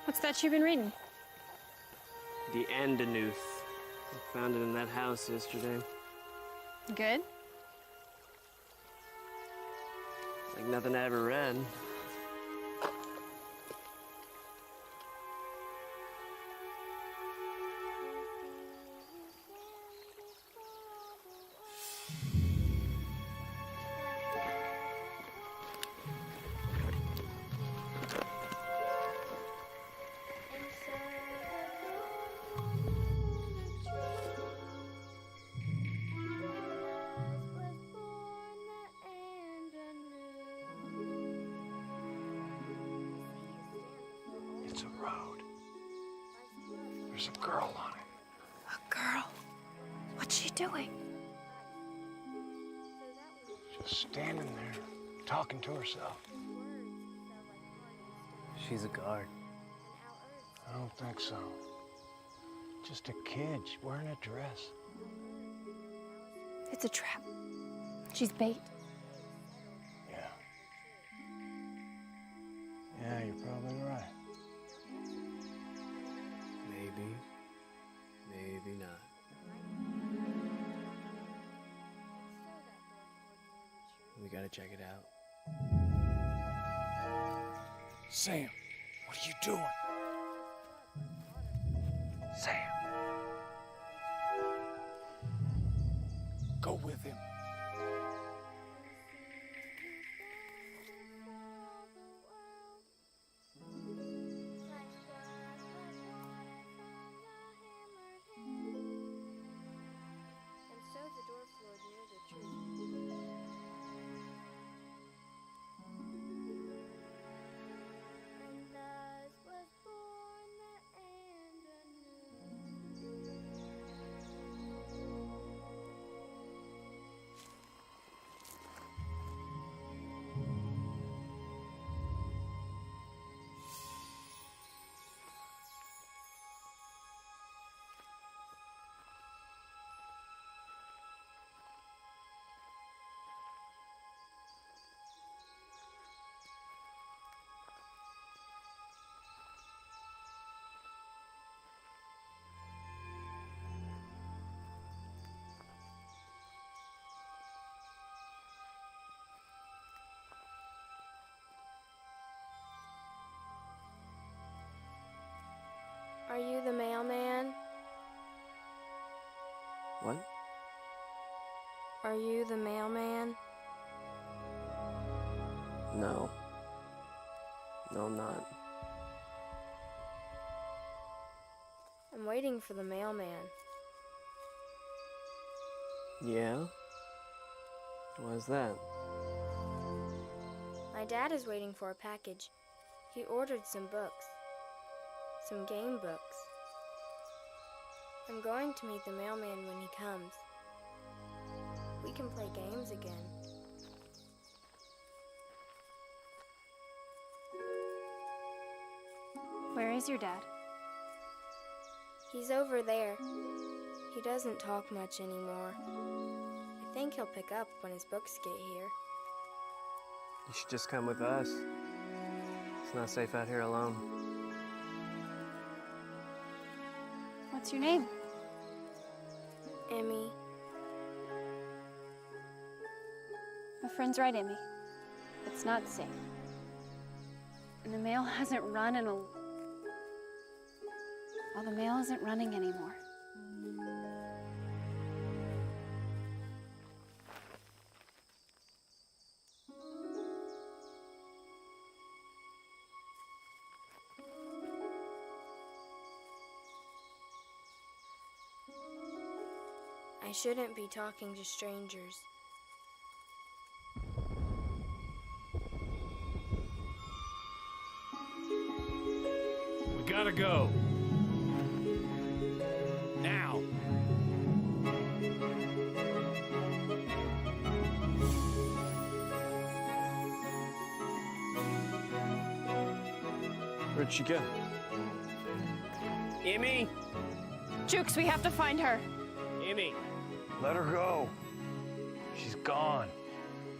What's that you've been reading? The Andanuth. I found it in that house yesterday. Good? Like nothing I ever read. It's a road. There's a girl on it. A girl? What's she doing? Just standing there, talking to herself. She's a guard. I don't think so. Just a kid wearing a dress. It's a trap. She's bait. Yeah. Yeah, you're probably right. Maybe. Maybe not. We gotta check it out. Sam, what are you doing? Sam. Go with him. Are you the mailman? What? Are you the mailman? No. No, I'm not. I'm waiting for the mailman. Yeah? Why's that? My dad is waiting for a package. He ordered some books. Some game books. I'm going to meet the mailman when he comes. We can play games again. Where is your dad? He's over there. He doesn't talk much anymore. I think he'll pick up when his books get here. You should just come with us. It's not safe out here alone. What's your name? Emmy. My friend's right, Emmy. It's not safe. And the mail hasn't run in a... Well, the mail isn't running anymore. I shouldn't be talking to strangers. We gotta go. Now. Where'd she go? Emmy! Jukes, we have to find her. Emmy! Let her go. She's gone.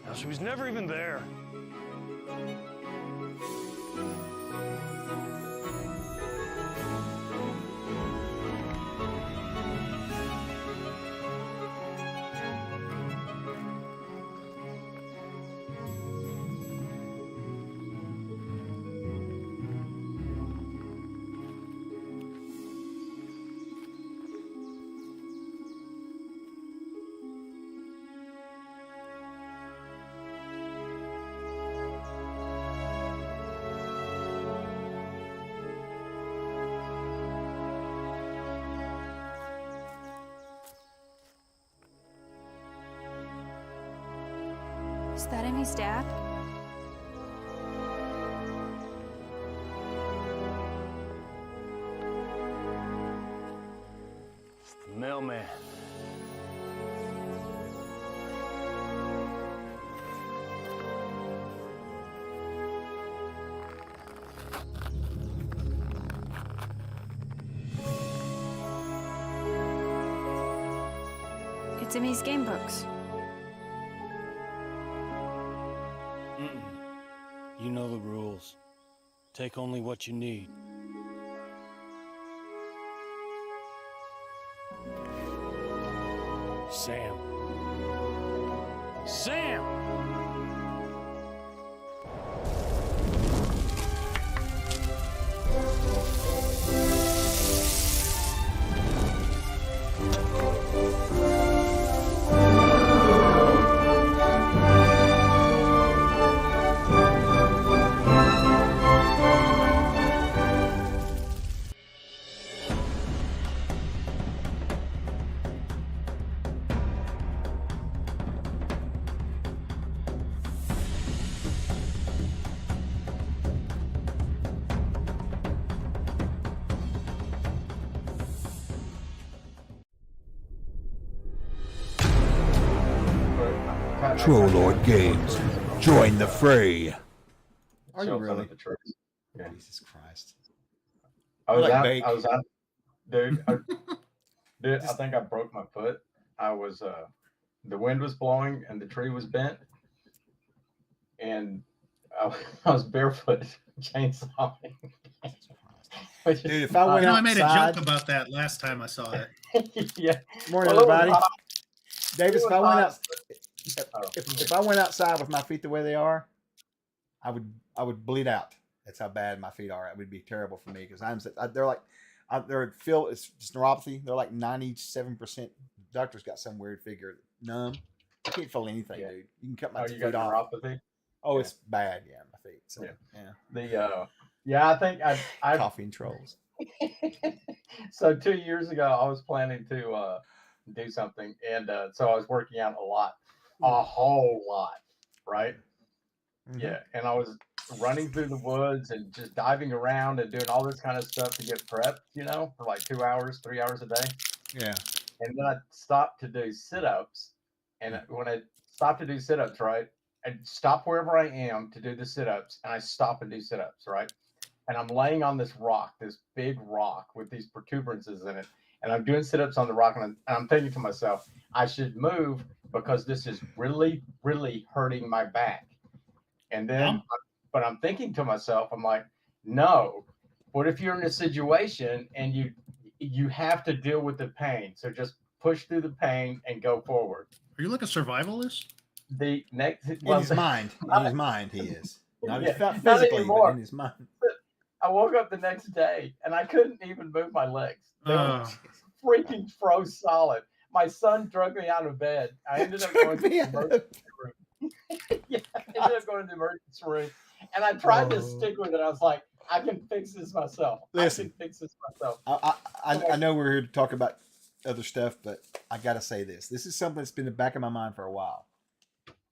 Now, she was never even there. Is that Emmy's dad? It's the mailman. It's Emmy's game books. You know the rules. Take only what you need. Sam. Sam! Trollord Games. Join the fray. Are you really? Yeah. Jesus Christ. I was like out. bake. I was out, dude. Dude, I think I broke my foot. I was the wind was blowing and the tree was bent, and I was barefoot chainsawing. Dude, if I went I made a outside, joke about that last time I saw it. Yeah. morning Well, it was everybody. hot. Davis, It if I was went hot. out, if I went outside with my feet the way they are, I would bleed out. That's how bad my feet are. It would be terrible for me because they're like it's just neuropathy. They're like 97%. Doctor's got some weird figure numb. I can't feel anything, Yeah. dude. You can cut my Oh, feet you got off. neuropathy? Oh, Yeah. it's bad. Yeah, my feet. So, Yeah. yeah. Yeah, I think I Coffee and trolls. So 2 years ago, I was planning to do something, and so I was working out a whole lot, right? Mhm. Yeah, and I was running through the woods and just diving around and doing all this kind of stuff to get prepped, for like 2 hours, 3 hours a day. Yeah. And then I stopped to do sit-ups, and when I stopped to do sit-ups, right, I stop wherever I am to do the sit-ups, and I stop and do sit-ups, right? And I'm laying on this rock, this big rock with these protuberances in it. And I'm doing sit-ups on the rock, and I'm thinking to myself, I should move because this is really, really hurting my back. And then, but I'm thinking to myself, I'm like, no. What if you're in a situation and you have to deal with the pain? So just push through the pain and go forward. Are you like a survivalist? The next, In his mind, he is not physically, but in his mind. I woke up the next day and I couldn't even move my legs. They were freaking froze solid. My son drug me out of bed. I ended up going to the emergency room. Yeah, I ended up going to the emergency room, and I tried to stick with it. I was like, I can fix this myself. Listen, I can fix this myself. I know we're here to talk about other stuff, but I got to say this. This is something that's been in the back of my mind for a while.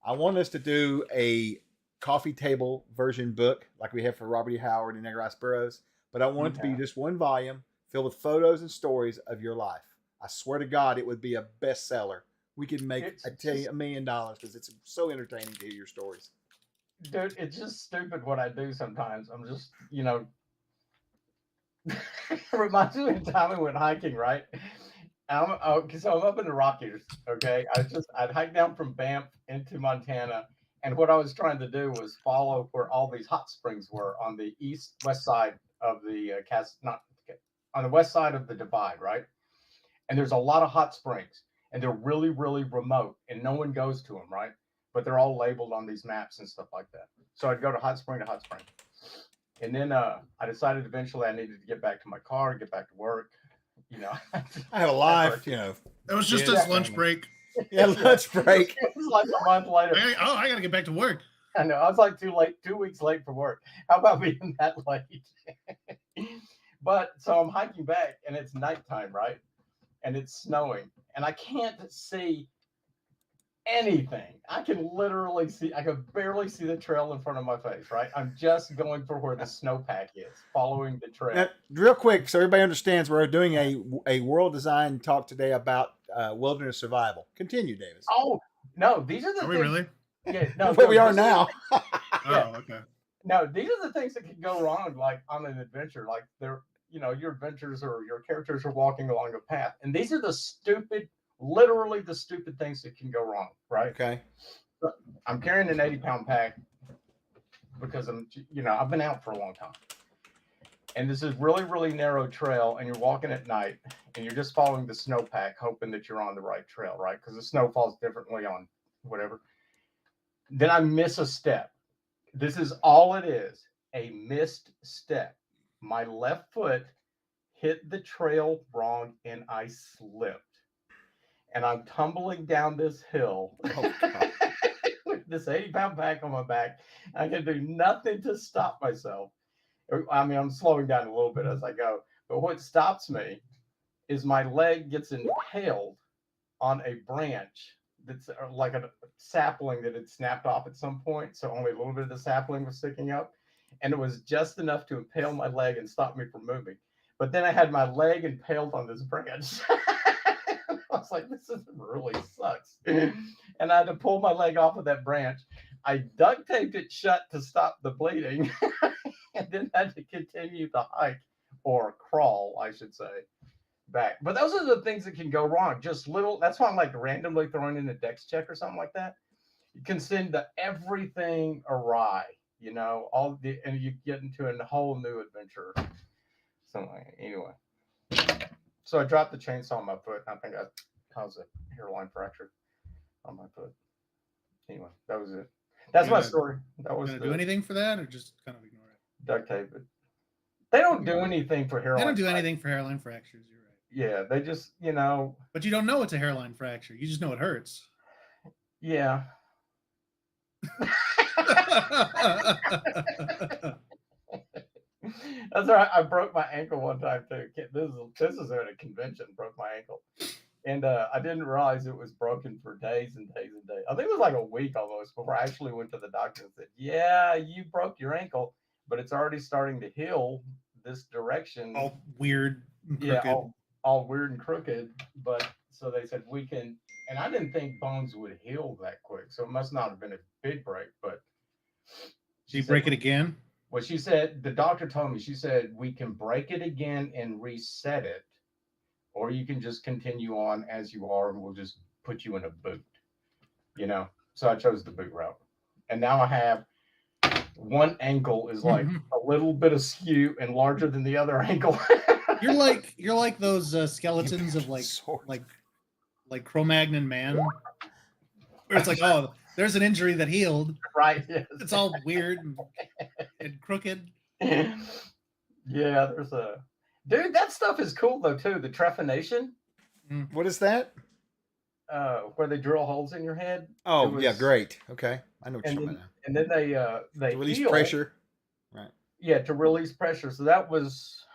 I want us to do a coffee table version book like we have for Robert E. Howard and Edgar Rice Burroughs, but I want it to be just one volume filled with photos and stories of your life. I swear to God, it would be a bestseller. We could make, I tell you, $1 million because it's so entertaining to hear your stories. Dude, it's just stupid what I do sometimes. I'm just, it reminds me of the time I went hiking, right? So I'm up in the Rockies, okay? I'd hike down from Banff into Montana, and what I was trying to do was follow where all these hot springs were on the west side of the on the west side of the divide, right? And there's a lot of hot springs, and they're really, really remote, and no one goes to them, right? But they're all labeled on these maps and stuff like that. So I'd go to hot spring to hot spring. And then I decided eventually I needed to get back to my car, get back to work. I have a life, It was just his lunch break. Yeah, lunch break. It was like a month later. I got to get back to work. I know. I was like 2 weeks late for work. How about being that late? But so I'm hiking back, and it's nighttime, right? And it's snowing, and I can't see anything. I can literally see, I can barely see the trail in front of my face, right? I'm just going for where the snowpack is, following the trail. Now, real quick, so everybody understands, we're doing a world design talk today about wilderness survival. Continue, Davis. Oh, no, these are the Are we things. really? Yeah, no, Where we no, are these the now. Yeah. Oh, okay. No, these are the things that can go wrong, like on an adventure. Like your adventures or your characters are walking along a path, and these are the stupid, literally the stupid things that can go wrong, right? Okay. I'm carrying an 80-pound pack because I've been out for a long time, and this is really, really narrow trail, and you're walking at night, and you're just following the snowpack, hoping that you're on the right trail, right? Because the snow falls differently on whatever. Then I miss a step. This is all it is, a missed step. My left foot hit the trail wrong and I slipped. And I'm tumbling down this hill with this 80-pound pack on my back. I can do nothing to stop myself. I mean, I'm slowing down a little bit as I go. But what stops me is my leg gets impaled on a branch that's like a sapling that had snapped off at some point. So only a little bit of the sapling was sticking up. And it was just enough to impale my leg and stop me from moving. But then I had my leg impaled on this branch. I was like, this really sucks. And I had to pull my leg off of that branch. I duct taped it shut to stop the bleeding. And then had to continue the hike or crawl, I should say, back. But those are the things that can go wrong. Just little. That's why I'm like randomly throwing in a dex check or something like that. You can send everything awry, and you get into a whole new adventure. So anyway, so I dropped the chainsaw on my foot. And I think I caused a hairline fracture on my foot. Anyway, that was it. That's my story. That was. Gonna do anything for that, or just kind of ignore it? Duct tape it. They don't do anything for hairline. They don't do anything for hairline fractures. You're right. Yeah, they just, But you don't know it's a hairline fracture. You just know it hurts. Yeah. That's all right. I broke my ankle one time too. This is at a convention. Broke my ankle, and I didn't realize it was broken for days and days and days. I think it was like a week almost before I actually went to the doctor and said, "Yeah, you broke your ankle, but it's already starting to heal this direction." All weird. Yeah, all weird and crooked. But so they said we can, and I didn't think bones would heal that quick, so it must not have been a big break. But she break it again. Well, she said, the doctor told me, she said, we can break it again and reset it, or you can just continue on as you are and we'll just put you in a boot, So I chose the boot route. And now I have one ankle is like a little bit askew and larger than the other ankle. You're like those skeletons of like Cro-Magnon Man. Where it's like, oh, there's an injury that healed. Right. Yes. It's all weird and crooked. Yeah, there's a dude. That stuff is cool though too. The trephination. What is that? Where they drill holes in your head. Oh, yeah, great. Okay, I know what you're talking about now. And then they release heal. pressure. Right. Yeah, to release pressure. So that was,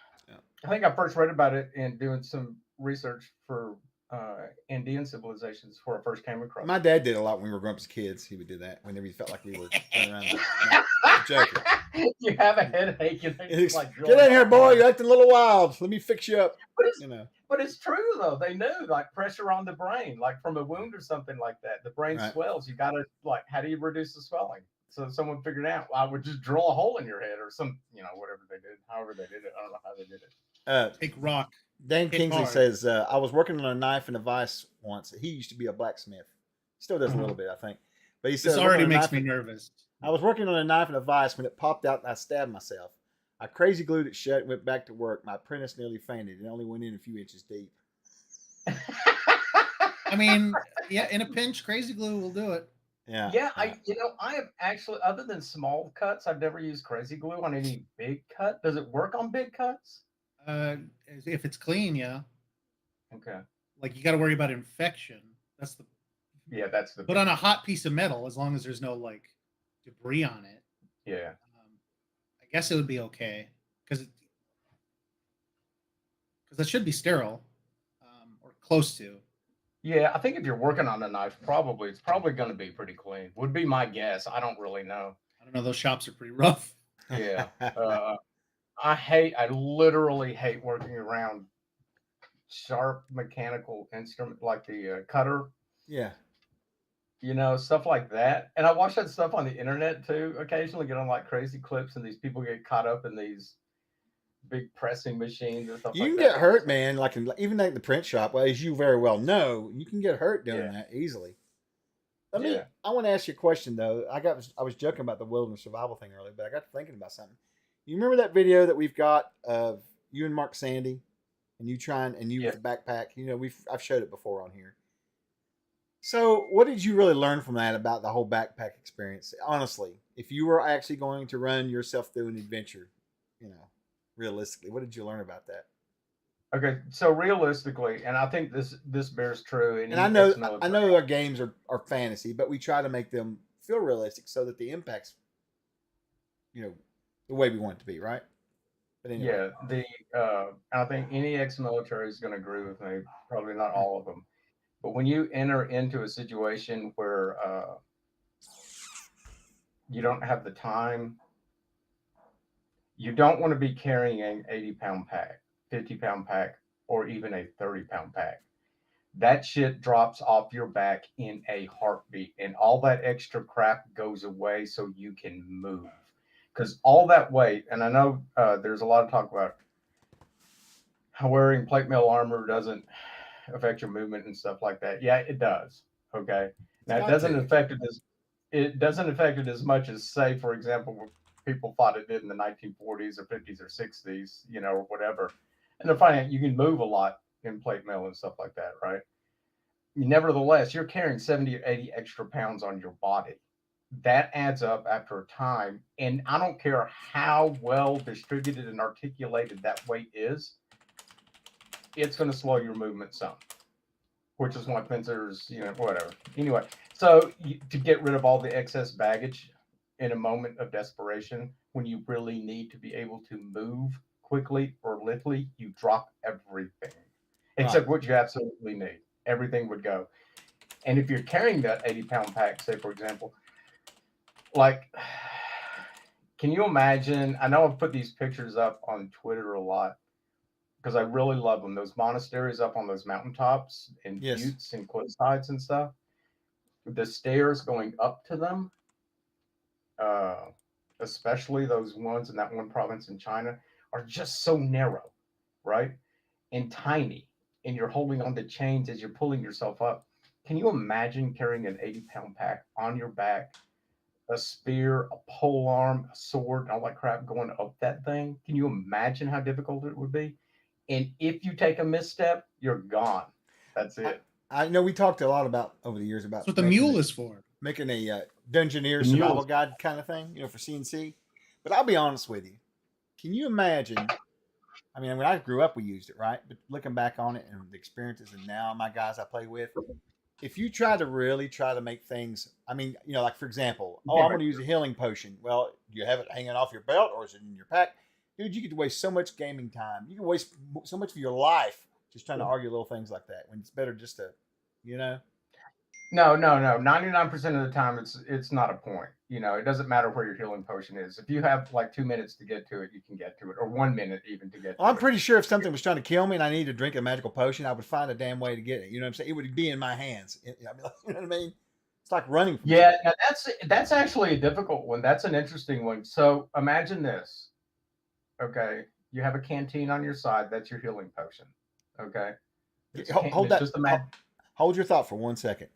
I think I first read about it in doing some research for Indian civilizations before I first came across. My dad did a lot when we were growing up as kids. He would do that whenever he felt like we were running around. I'm joking. You have a headache and they just like get in here, boy. You're acting a little wild. Let me fix you up. But it's true though. They knew like pressure on the brain, like from a wound or something like that. The brain swells. You got to how do you reduce the swelling? So someone figured out I would just drill a hole in your head or some, whatever they did, however they did it. I don't know how they did it. Take rock. Dan Kingsley says, I was working on a knife and a vise once. He used to be a blacksmith. Still does a little bit, I think. But he says, this already makes me nervous. I was working on a knife and a vise when it popped out and I stabbed myself. I crazy glued it shut and went back to work. My apprentice nearly fainted. It only went in a few inches deep. I mean, yeah, in a pinch, crazy glue will do it. Yeah. Yeah, I have actually, other than small cuts, I've never used crazy glue on any big cut. Does it work on big cuts? If it's clean, yeah. Okay. Like you got to worry about infection. That's the. But on a hot piece of metal, as long as there's no like debris on it. Yeah. I guess it would be okay because that should be sterile or close to. Yeah, I think if you're working on a knife, it's probably going to be pretty clean. Would be my guess. I don't really know. I don't know. Those shops are pretty rough. Yeah. I literally hate working around sharp mechanical instrument like the cutter, Yeah. stuff like that. And I watch that stuff on the internet too. Occasionally get on like crazy clips, and these people get caught up in these big pressing machines and stuff You like can that. get hurt, man. Even like the print shop. Well, as you very well know, you can get hurt doing Yeah. that easily. Yeah. I want to ask you a question though. I was joking about the wilderness survival thing earlier, but I got to thinking about something. You remember that video that we've got of you and Mark Sandy, and you Yeah. with the backpack? I've showed it before on here. So, what did you really learn from that about the whole backpack experience? Honestly, if you were actually going to run yourself through an adventure, realistically, what did you learn about that? Okay, so realistically, and I think this bears true in And I any know ex-military. our games are fantasy, but we try to make them feel realistic so that the impacts, the way we want it to be, right? But anyway, Yeah, I think any ex-military is going to agree with me. Probably not all of them, but when you enter into a situation where you don't have the time, you don't want to be carrying an 80-pound pack, 50-pound pack, or even a 30-pound pack. That shit drops off your back in a heartbeat, and all that extra crap goes away so you can move. Because all that weight, and I know there's a lot of talk about how wearing plate mail armor doesn't affect your movement and stuff like that. Yeah, it does. Okay, now it doesn't affect it as much as, say, for example, people thought it did in the 1940s or 50s or 60s, or whatever. And they're finding out you can move a lot in plate mail and stuff like that, right? Nevertheless, you're carrying 70 or 80 extra pounds on your body. That adds up after a time. And I don't care how well distributed and articulated that weight is, it's going to slow your movement some, which is why fencers, whatever. Anyway, so to get rid of all the excess baggage in a moment of desperation, when you really need to be able to move quickly or little, you drop everything except what you absolutely need. Everything would go. And if you're carrying that 80-pound pack, say, for example, like, can you imagine? I know I've put these pictures up on Twitter a lot because I really love them. Those monasteries up on those mountaintops and Yes. buttes and cliff sides and stuff. The stairs going up to them, especially those ones in that one province in China, are just so narrow, right? And tiny. And you're holding on to chains as you're pulling yourself up. Can you imagine carrying an 80-pound pack on your back, a spear, a pole arm, a sword, and all that crap going up that thing? Can you imagine how difficult it would be? And if you take a misstep, you're gone. That's it. I know we talked a lot about over the years about That's what the mule is for. making a Dungeoneer The survival mules. guide kind of thing, for CNC. But I'll be honest with you. Can you imagine? I mean, when I grew up, we used it, right? But looking back on it and the experiences, and now my guys I play with, if you try to make things, I mean, like for example, I'm going to use a healing potion. Well, do you have it hanging off your belt or is it in your pack? Dude, you could waste so much gaming time. You can waste so much of your life just trying to argue little things like that when it's better just to, No. 99% of the time, it's not a point. It doesn't matter where your healing potion is. If you have like 2 minutes to get to it, you can get to it, or 1 minute even to get. Well, I'm pretty sure if something was trying to kill me and I needed to drink a magical potion, I would find a damn way to get it. You know what I'm saying? It would be in my hands. You know what I mean? It's like running. From Yeah, now that's actually a difficult one. That's an interesting one. So imagine this. Okay, you have a canteen on your side. That's your healing potion. Okay, Hold your thought for 1 second.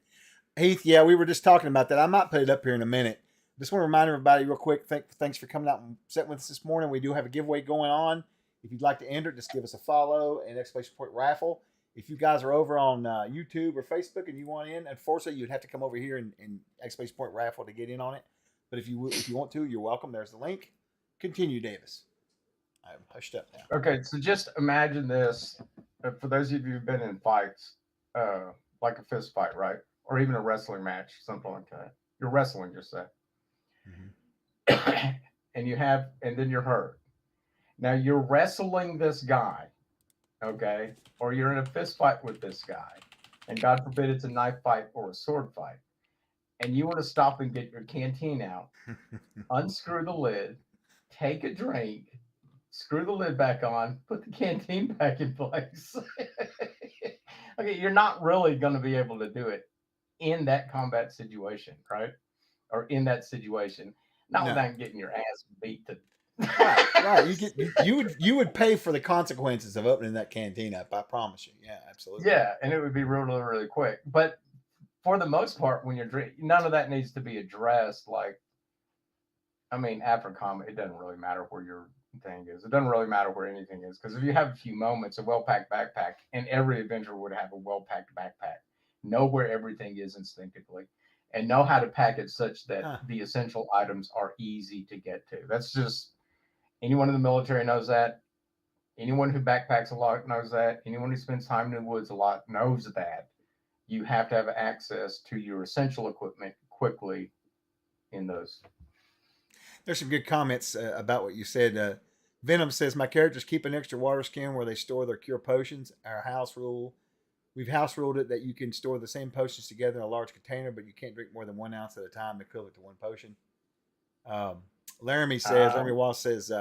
Heath, yeah, we were just talking about that. I might put it up here in a minute. Just want to remind everybody real quick, thanks for coming out and sitting with us this morning. We do have a giveaway going on. If you'd like to enter it, just give us a follow and exclamation point raffle. If you guys are over on YouTube or Facebook and you want in, unfortunately, you'd have to come over here and exclamation point raffle to get in on it. But if you want to, you're welcome. There's the link. Continue, Davis. I'm hushed up now. Okay, so just imagine this. For those of you who've been in fights, like a fist fight, right? Or even a wrestling match, something like that. You're wrestling, just say. Mm-hmm. And then you're hurt. Now you're wrestling this guy, okay? Or you're in a fist fight with this guy. and God forbid it's a knife fight or a sword fight, and you want to stop and get your canteen out, unscrew the lid, take a drink, screw the lid back on, put the canteen back in place. Okay, you're not really going to be able to do it in that combat situation, right? Or in that situation, not No. without getting your ass beat to. Right. You would pay for the consequences of opening that canteen up. I promise you. Yeah, absolutely. Yeah, and it would be really, really quick. But for the most part, when you're drinking, none of that needs to be addressed. Like, I mean, after combat, it doesn't really matter where your thing is. It doesn't really matter where anything is, because if you have a few moments, a well-packed backpack, and every adventurer would have a well-packed backpack, know where everything is instinctively, and know how to pack it such that the essential items are easy to get to. That's just anyone in the military knows that. Anyone who backpacks a lot knows that. Anyone who spends time in the woods a lot knows that. You have to have access to your essential equipment quickly in those. There's some good comments about what you said. Venom says, my characters keep an extra water skin where they store their cure potions. Our house rule. We've house ruled it that you can store the same potions together in a large container, but you can't drink more than 1 ounce at a time, equivalent to 1 potion. Laramie Wallace says,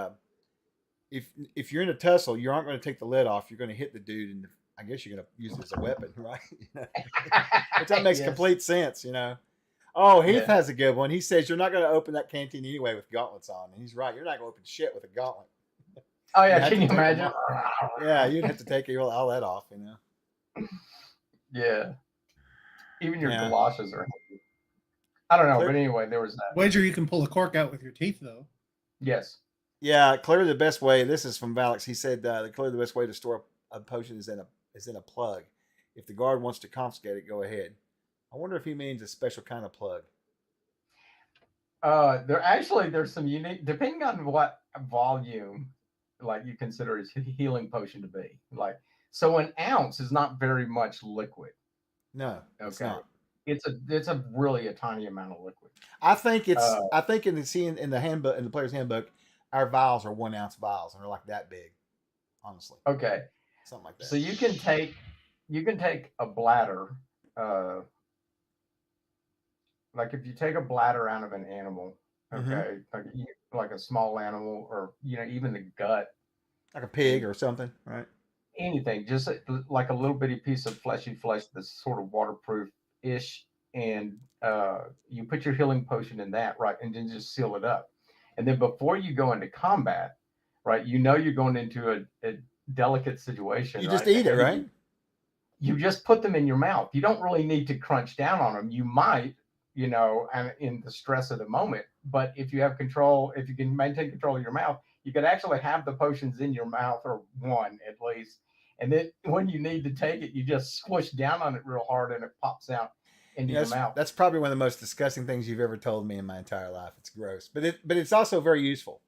if you're in a tussle, you aren't going to take the lid off. You're going to hit the dude, and I guess you're going to use it as a weapon, right? Which that makes complete sense, you know. Oh, Heath has a good one. He says you're not going to open that canteen anyway with gauntlets on, and he's right. You're not going to open shit with a gauntlet. Oh yeah, can you imagine? Yeah, you'd have to take all that off, you know. Yeah, even your galoshes are. I don't know, but anyway, there was that. Wager you can pull a cork out with your teeth, though. Yes. Yeah, clearly the best way. This is from Valix. He said clearly the best way to store a potion is in a plug. If the guard wants to confiscate it, go ahead. I wonder if he means a special kind of plug. There's some unique, depending on what volume, like you consider his healing potion to be. Like, so an ounce is not very much liquid. No, it's not. It's a really a tiny amount of liquid. I think it's. I think in the handbook, in the player's handbook, our vials are 1 ounce vials, and they're like that big. Honestly. Okay. Something like that. So you can take a bladder. Like if you take a bladder out of an animal, okay, like a small animal, or even the gut, like a pig or something, right? Anything, just like a little bitty piece of fleshy flesh that's sort of waterproof-ish, and you put your healing potion in that, right, and then just seal it up. And then before you go into combat, right, you're going into a delicate situation. You just eat it, right? You just put them in your mouth. You don't really need to crunch down on them. You might, and in the stress of the moment. But if you have control, if you can maintain control of your mouth, you could actually have the potions in your mouth, or one at least. And then when you need to take it, you just squish down on it real hard, and it pops out into your mouth. That's probably one of the most disgusting things you've ever told me in my entire life. It's gross, but it's also very useful.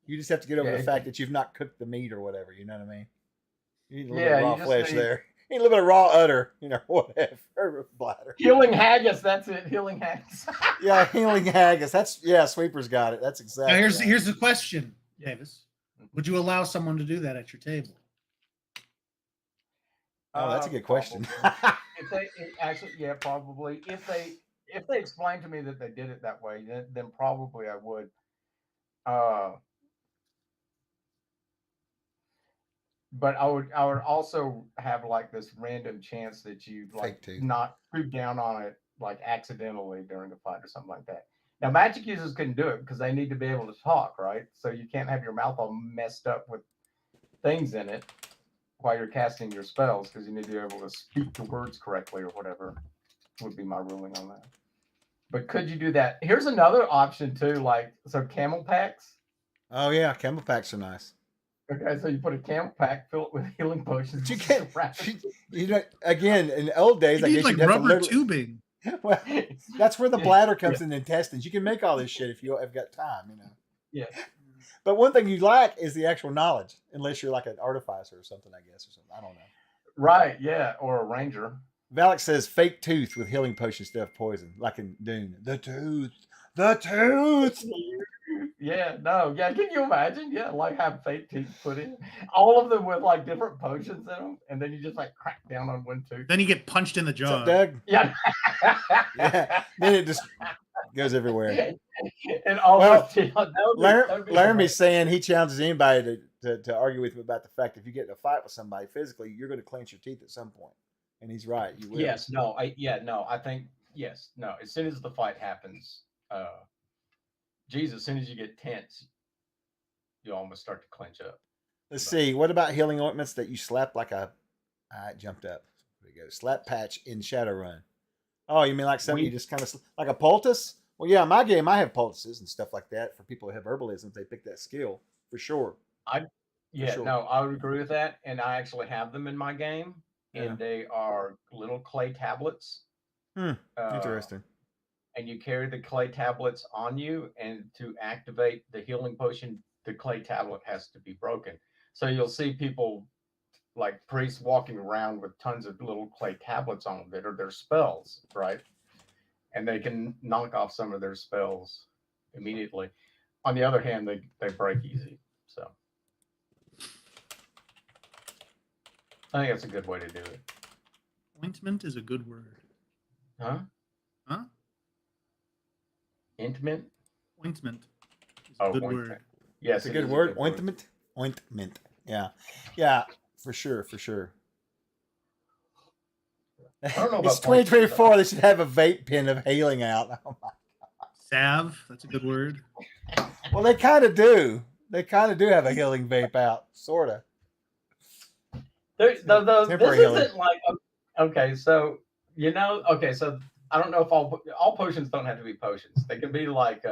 You just have to get over the fact that you've not cooked the meat or whatever. You know what I mean? You need a little bit of raw flesh there. You need a little bit of raw udder, whatever. Bladder. Healing haggis. That's it. Healing haggis. Yeah, healing haggis. Sweeper's got it. That's exactly. Now here's the question, Davis. Would you allow someone to do that at your table? Oh, that's a good question. Probably. If they explained to me that they did it that way, then probably I would. But I would also have like this random chance that you not poop down on it like accidentally during the fight or something like that. Now magic users couldn't do it because they need to be able to talk, right? So you can't have your mouth all messed up with things in it while you're casting your spells, because you need to be able to speak the words correctly or whatever would be my ruling on that. But could you do that? Here's another option too, like camel packs. Oh yeah, camel packs are nice. Okay, so you put a camel pack, fill it with healing potions. You can't. Again, in the old days, I guess like rubber tubing. Well, that's where the bladder comes in the intestines. You can make all this shit if you have got time, Yeah. But one thing you lack is the actual knowledge, unless you're like an artificer or something, I guess, or something. I don't know. Right, yeah, or a ranger. Valak says fake tooth with healing potion instead of poison, like in Dune. The tooth. Yeah, no, yeah. Can you imagine? Yeah, like have fake teeth put in, all of them with like different potions in them, and then you just like crack down on one tooth. Then you get punched in the What's jaw. up, Doug? Yeah. Yeah. Then it just goes everywhere. And all Well, that would be Laramie's hilarious. saying he challenges anybody to argue with him about the fact if you get in a fight with somebody physically, you're going to clench your teeth at some point. And he's right. You will. Yes, no, I think yes, no. As soon as the fight happens, geez, as soon as you get tense, you almost start to clench up. Let's see. What about healing ointments that you slap like a? It jumped up. There we go. Slap patch in Shadowrun. Oh, you mean like something you just kind of like a poultice? Well, yeah, in my game I have poultices and stuff like that for people who have herbalism. They pick that skill for sure. Yeah, no, I would agree with that, and I actually have them in my game, Yeah. and they are little clay tablets. Interesting. And you carry the clay tablets on you, and to activate the healing potion, the clay tablet has to be broken. So you'll see people like priests walking around with tons of little clay tablets on them that are their spells, right? And they can knock off some of their spells immediately. On the other hand, they break easy. So I think that's a good way to do it. Ointment is a good word. Huh? Huh? Intimate? Ointment is Oh, a good ointment. word. Yes, It's a it good is word. Ointment. Ointment. Yeah. Yeah. For sure. For sure. I don't know It's about points, 2024. They should have a vape pen of hailing out. Oh my. Salve, that's a good word. Well, they kind of do. They kind of do have a healing vape out, sort of. This Temporary healing. isn't like okay, so okay, so I don't know if all potions don't have to be potions. They can be like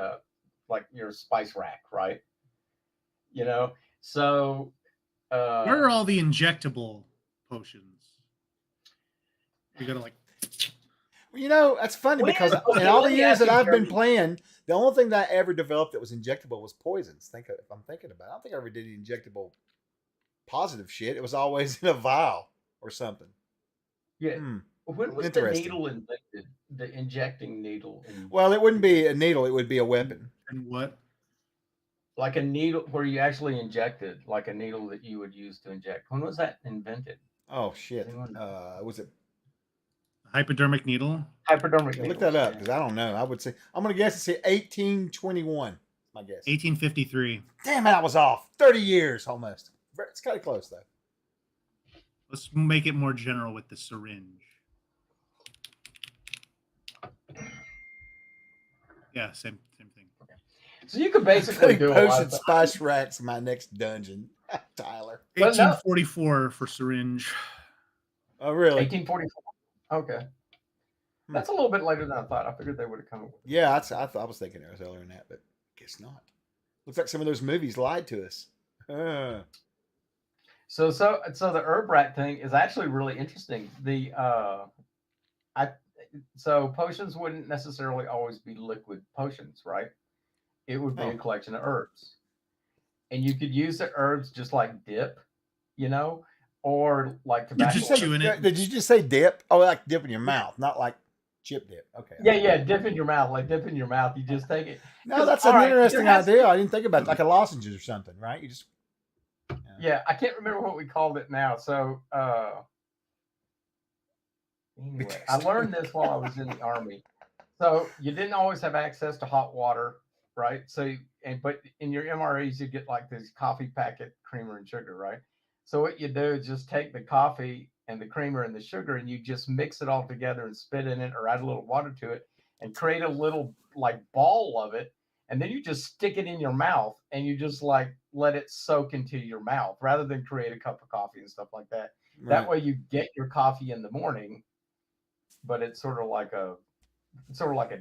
your spice rack, right? So Where are all the injectable potions? You gotta like. Well, that's funny because in all the years that I've been playing, the only thing that I ever developed that was injectable was poisons. If I'm thinking about it, I don't think I ever did any injectable positive shit. It was always in a vial or something. Yeah. When was the needle invented? The injecting needle? Well, it wouldn't be a needle. It would be a weapon. And what? Like a needle where you actually injected, like a needle that you would use to inject. When was that invented? Oh, shit. Was it? Hypodermic needle? Hypodermic needle. Look that up because I don't know. I would say, I'm going to guess it's 1821. My guess. 1853. Damn it, I was off. 30 years almost. It's kind of close, though. Let's make it more general with the syringe. Yeah, same thing. So you could basically do a lot potion of spice racks in my next dungeon, Tyler. 1844 for syringe. Oh, really? 1844. Okay. That's a little bit later than I thought. I figured they would have come up with it. Yeah, I was thinking it was earlier than that, but I guess not. Looks like some of those movies lied to us. So the herb rat thing is actually really interesting. So potions wouldn't necessarily always be liquid potions, right? It would be a collection of herbs, and you could use the herbs just like dip, or like tobacco. Did you just say dip? Oh, like dip in your mouth, not like chip dip. Okay. Yeah, dip in your mouth, like dip in your mouth. You just take it. No, that's an interesting idea. I didn't think about it. Like a lozenges or something, right? You just. Yeah, I can't remember what we called it now. So anyway, I learned this while I was in the Army. So you didn't always have access to hot water, right? But in your MREs you get like this coffee packet, creamer and sugar, right? So what you do is just take the coffee and the creamer and the sugar and you just mix it all together and spit in it or add a little water to it and create a little like ball of it. And then you just stick it in your mouth and you just like let it soak into your mouth rather than create a cup of coffee and stuff like that. Right. That way you get your coffee in the morning, but it's sort of like a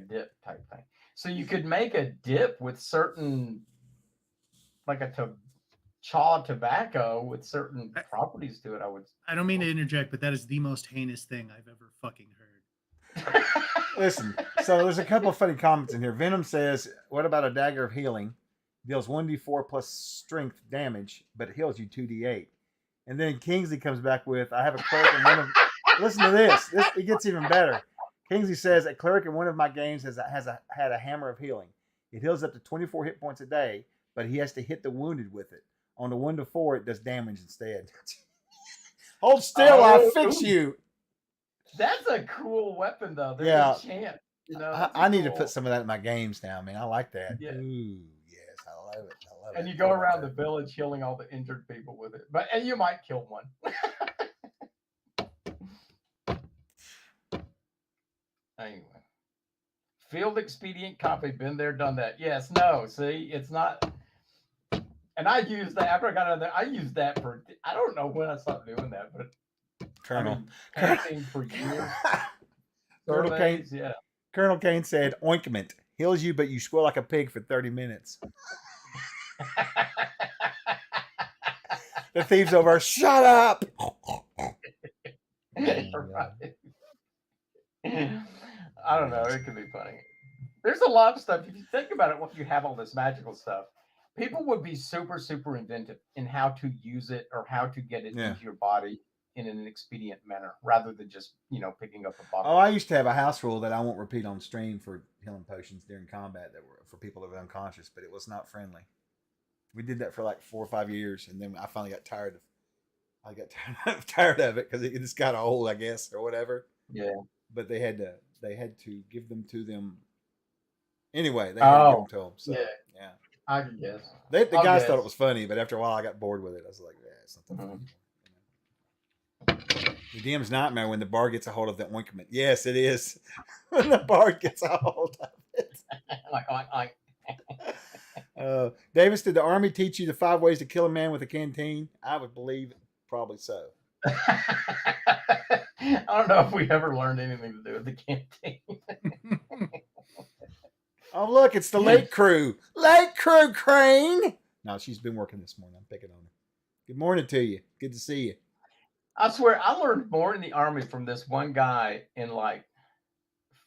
dip type thing. So you could make a dip with certain, like chaw tobacco with certain properties to it. I don't mean to interject, but that is the most heinous thing I've ever fucking heard. Listen, so there's a couple of funny comments in here. Venom says, what about a dagger of healing? Deals 1d4 plus strength damage, but it heals you 2d8. And then Kingsley comes back with, I have a cleric in one of... Listen to this. It gets even better. Kingsley says, a cleric in one of my games had a hammer of healing. It heals up to 24 hit points a day, but he has to hit the wounded with it. On the 1 to 4, it does damage instead. Hold still, I'll fix you. That's a cool weapon, though. There's Yeah. a chance. You know, I need to put some of that in my games now, man. I like that. Yeah. Ooh, yes, I love it. I love it. And you go around the village healing all the injured people with it. And you might kill one. Anyway. Field expedient copy. Been there, done that. Yes, no. See, it's not. And I used that after I got out of there. I used that for. I don't know when I stopped doing that, but Colonel. Painting for years. Colonel Kane. Yeah. Colonel Kane said, "Ointment heals you, but you squeal like a pig for 30 minutes." The thieves over. Shut up. Right. I don't know. It could be funny. There's a lot of stuff. If you think about it, when you have all this magical stuff, people would be super, super inventive in how to use it or how to get it into your body in an expedient manner, rather than just picking up a bottle. Oh, I used to have a house rule that I won't repeat on stream for healing potions during combat that were for people that were unconscious, but it was not friendly. We did that for like 4 or 5 years, and then I finally got tired of it because it just got old, I guess, or whatever. Yeah. But they had to give them to them. Anyway, they had to give them to them. So, yeah. I can guess. The guys thought it was funny, but after a while, I got bored with it. I was like, yeah, it's not that funny. The DM's nightmare when the bard gets a hold of the ointment. Yes, it is. When the bard gets a hold of it. Davis, did the army teach you the 5 ways to kill a man with a canteen? I would believe probably so. I don't know if we ever learned anything to do with the canteen. Oh, look, it's the late crew. Late crew, Crane. No, she's been working this morning. I'm picking on her. Good morning to you. Good to see you. I swear, I learned more in the army from this one guy in like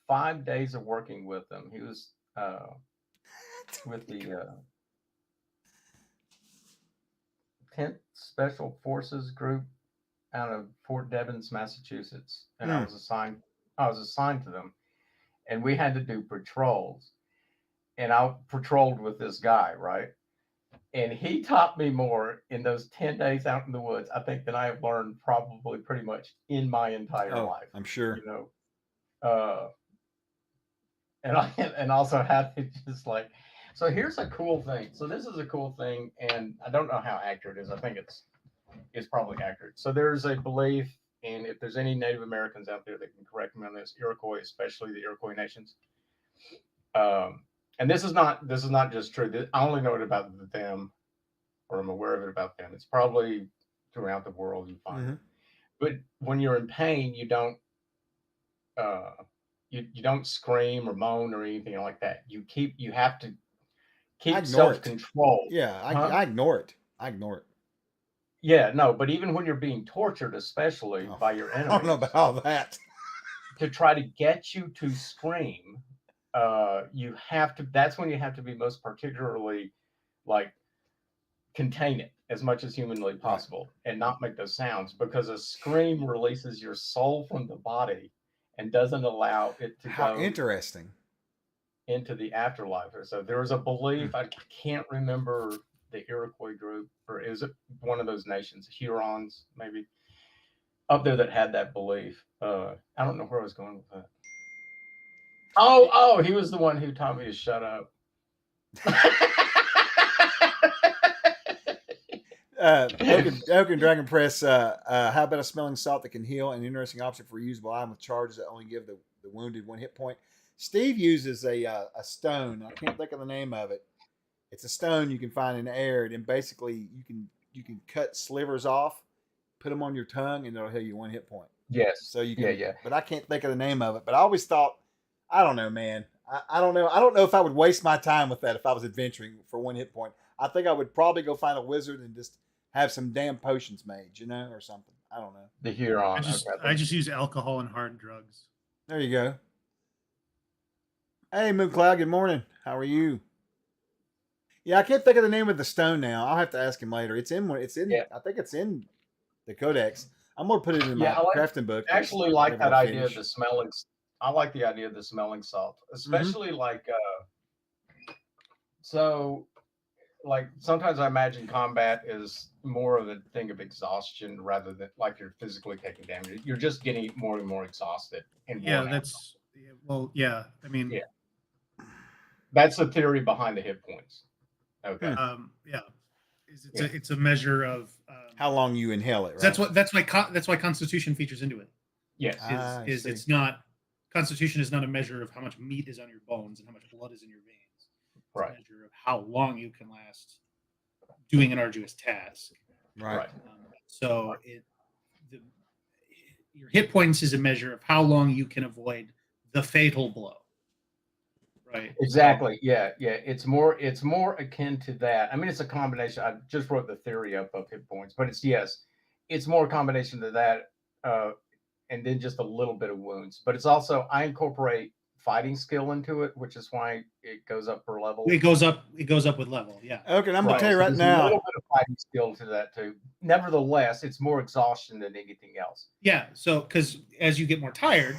5 days of working with him. He was with the 10th Special Forces Group out of Fort Devens, Massachusetts, and I was assigned to them, and we had to do patrols, and I patrolled with this guy, right? And he taught me more in those 10 days out in the woods, I think, than I have learned probably pretty much in my entire life. I'm sure. And also had to just like, so here's a cool thing. So this is a cool thing, and I don't know how accurate it is. I think it's probably accurate. So there's a belief, and if there's any Native Americans out there that can correct me on this, Iroquois, especially the Iroquois nations. And this is not just true. I only know it about them, or I'm aware of it about them. It's probably throughout the world you find it. But when you're in pain, you don't you don't scream or moan or anything like that. You have to keep self-control. Yeah, I ignore it. Yeah, no, but even when you're being tortured, especially by your enemies, I don't know about all that. To try to get you to scream, you have to. That's when you have to be most particularly like contain it as much as humanly possible and not make those sounds, because a scream releases your soul from the body and doesn't allow it to go interesting into the afterlife. So there was a belief, I can't remember the Iroquois group, or is it one of those nations, Hurons maybe, up there that had that belief. I don't know where I was going with that. Oh, he was the one who taught me to shut up. Oaken Dragon Press, how about a smelling salt that can heal? An interesting option for a usable item with charges that only give the wounded 1 hit point. Steve uses a stone. I can't think of the name of it. It's a stone you can find in the air, and basically you can cut slivers off, put them on your tongue, and it'll heal you 1 hit point. Yes. So you can, but I can't think of the name of it. But I always thought, I don't know, man. I don't know. I don't know if I would waste my time with that if I was adventuring for 1 hit point. I think I would probably go find a wizard and just have some damn potions made, or something. I don't know. The Huron. I just use alcohol and hard drugs. There you go. Hey, Mooncloud, good morning. How are you? Yeah, I can't think of the name of the stone now. I'll have to ask him later. It's in. I think it's in the Codex. I'm gonna put it in my crafting book. I actually like that idea of the smelling. I like the idea of the smelling salt, especially like So, like sometimes I imagine combat is more of a thing of exhaustion rather than like you're physically taking damage. You're just getting more and more exhausted and Yeah, worn out. that's well, yeah. I mean, Yeah. That's the theory behind the hit points. Okay. yeah, it's a measure of How long you inhale it, right? that's why Constitution features into it. Yes. Is it's not Constitution is not a measure of how much meat is on your bones and how much blood is in your veins. It's Right. a measure of how long you can last doing an arduous task. Right. So your hit points is a measure of how long you can avoid the fatal blow. Right. Exactly. Yeah. It's more akin to that. I mean, it's a combination. I just wrote the theory up of hit points, but it's more a combination to that, and then just a little bit of wounds. But it's also I incorporate fighting skill into it, which is why it goes up per level. It goes up with level. Yeah. Okay, I'm gonna tell you So right there's now. a little bit of fighting skill to that too. Nevertheless, it's more exhaustion than anything else. Yeah. So because as you get more tired,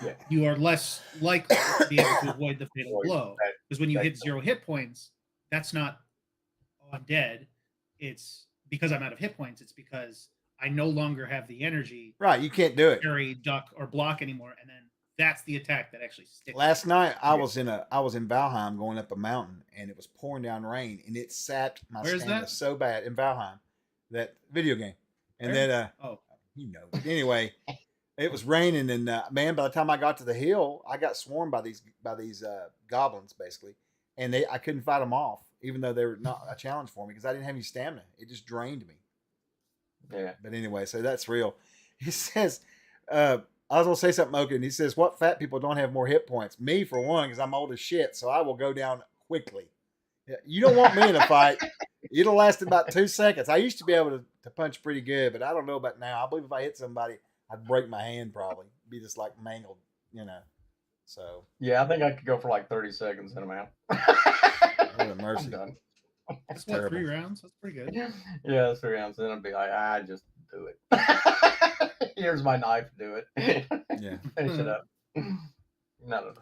Yeah. you are less likely to be able to avoid the fatal blow. Because when you hit 0 hit points, that's not, oh, I'm dead. It's because I'm out of hit points. It's because I no longer have the energy. Right, you can't do it. Parry, duck, or block anymore, and then that's the attack that actually sticks. Last night I was in Valheim going up a mountain, and it was pouring down rain, and it sapped my Where's stamina that? so bad in Valheim, that video game. And then you know, but anyway, it was raining, and man, by the time I got to the hill, I got swarmed by these goblins basically, and I couldn't fight them off, even though they were not a challenge for me because I didn't have any stamina. It just drained me. Yeah. But anyway, so that's real. He says, I was gonna say something, Oaken. He says, "What fat people don't have more hit points? Me for one, because I'm old as shit, so I will go down quickly. Yeah, you don't want me in a fight. It'll last about 2 seconds. I used to be able to punch pretty good, but I don't know about now. I believe if I hit somebody, I'd break my hand probably. Be just like mangled, you know. So yeah, I think I could go for like 30 seconds and I'm out. what a mercy. I'm done. That's what, 3 rounds? That's pretty good. Yeah, that's 3 rounds. Then I'd be like, I just do it. Here's my knife. Do it. Yeah. Finish it up. No.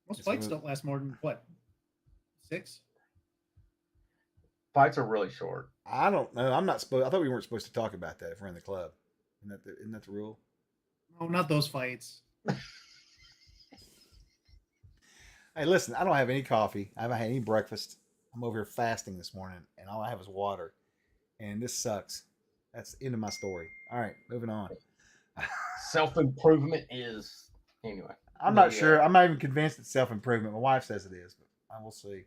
Most fights don't last more than what? 6? Fights are really short. I don't know. I'm not supposed. I thought we weren't supposed to talk about that if we're in the club. Isn't that the rule? No, not those fights. Hey, listen. I don't have any coffee. I haven't had any breakfast. I'm over here fasting this morning, and all I have is water. And this sucks. That's the end of my story. All right, moving on. Self-improvement is anyway. I'm not sure. I'm not even convinced it's self-improvement. My wife says it is, but I will see.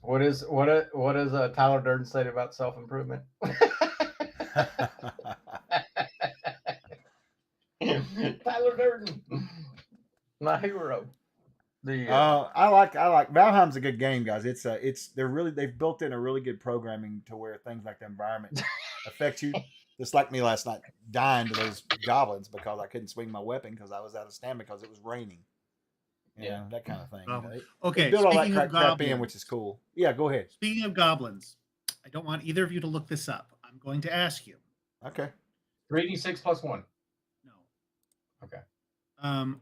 What does Tyler Durden say about self-improvement? Tyler Durden, my hero. I like Valheim's a good game, guys. They've built in a really good programming to where things like the environment affect you. Just like me last night, dying to those goblins because I couldn't swing my weapon because I was out of stamina because it was raining. You know, that kind of thing. Okay, they built all that speaking of crap in, goblins. which is cool. Yeah, go ahead. Speaking of goblins, I don't want either of you to look this up. I'm going to ask you. Okay. 3d6 plus 1. No. Okay.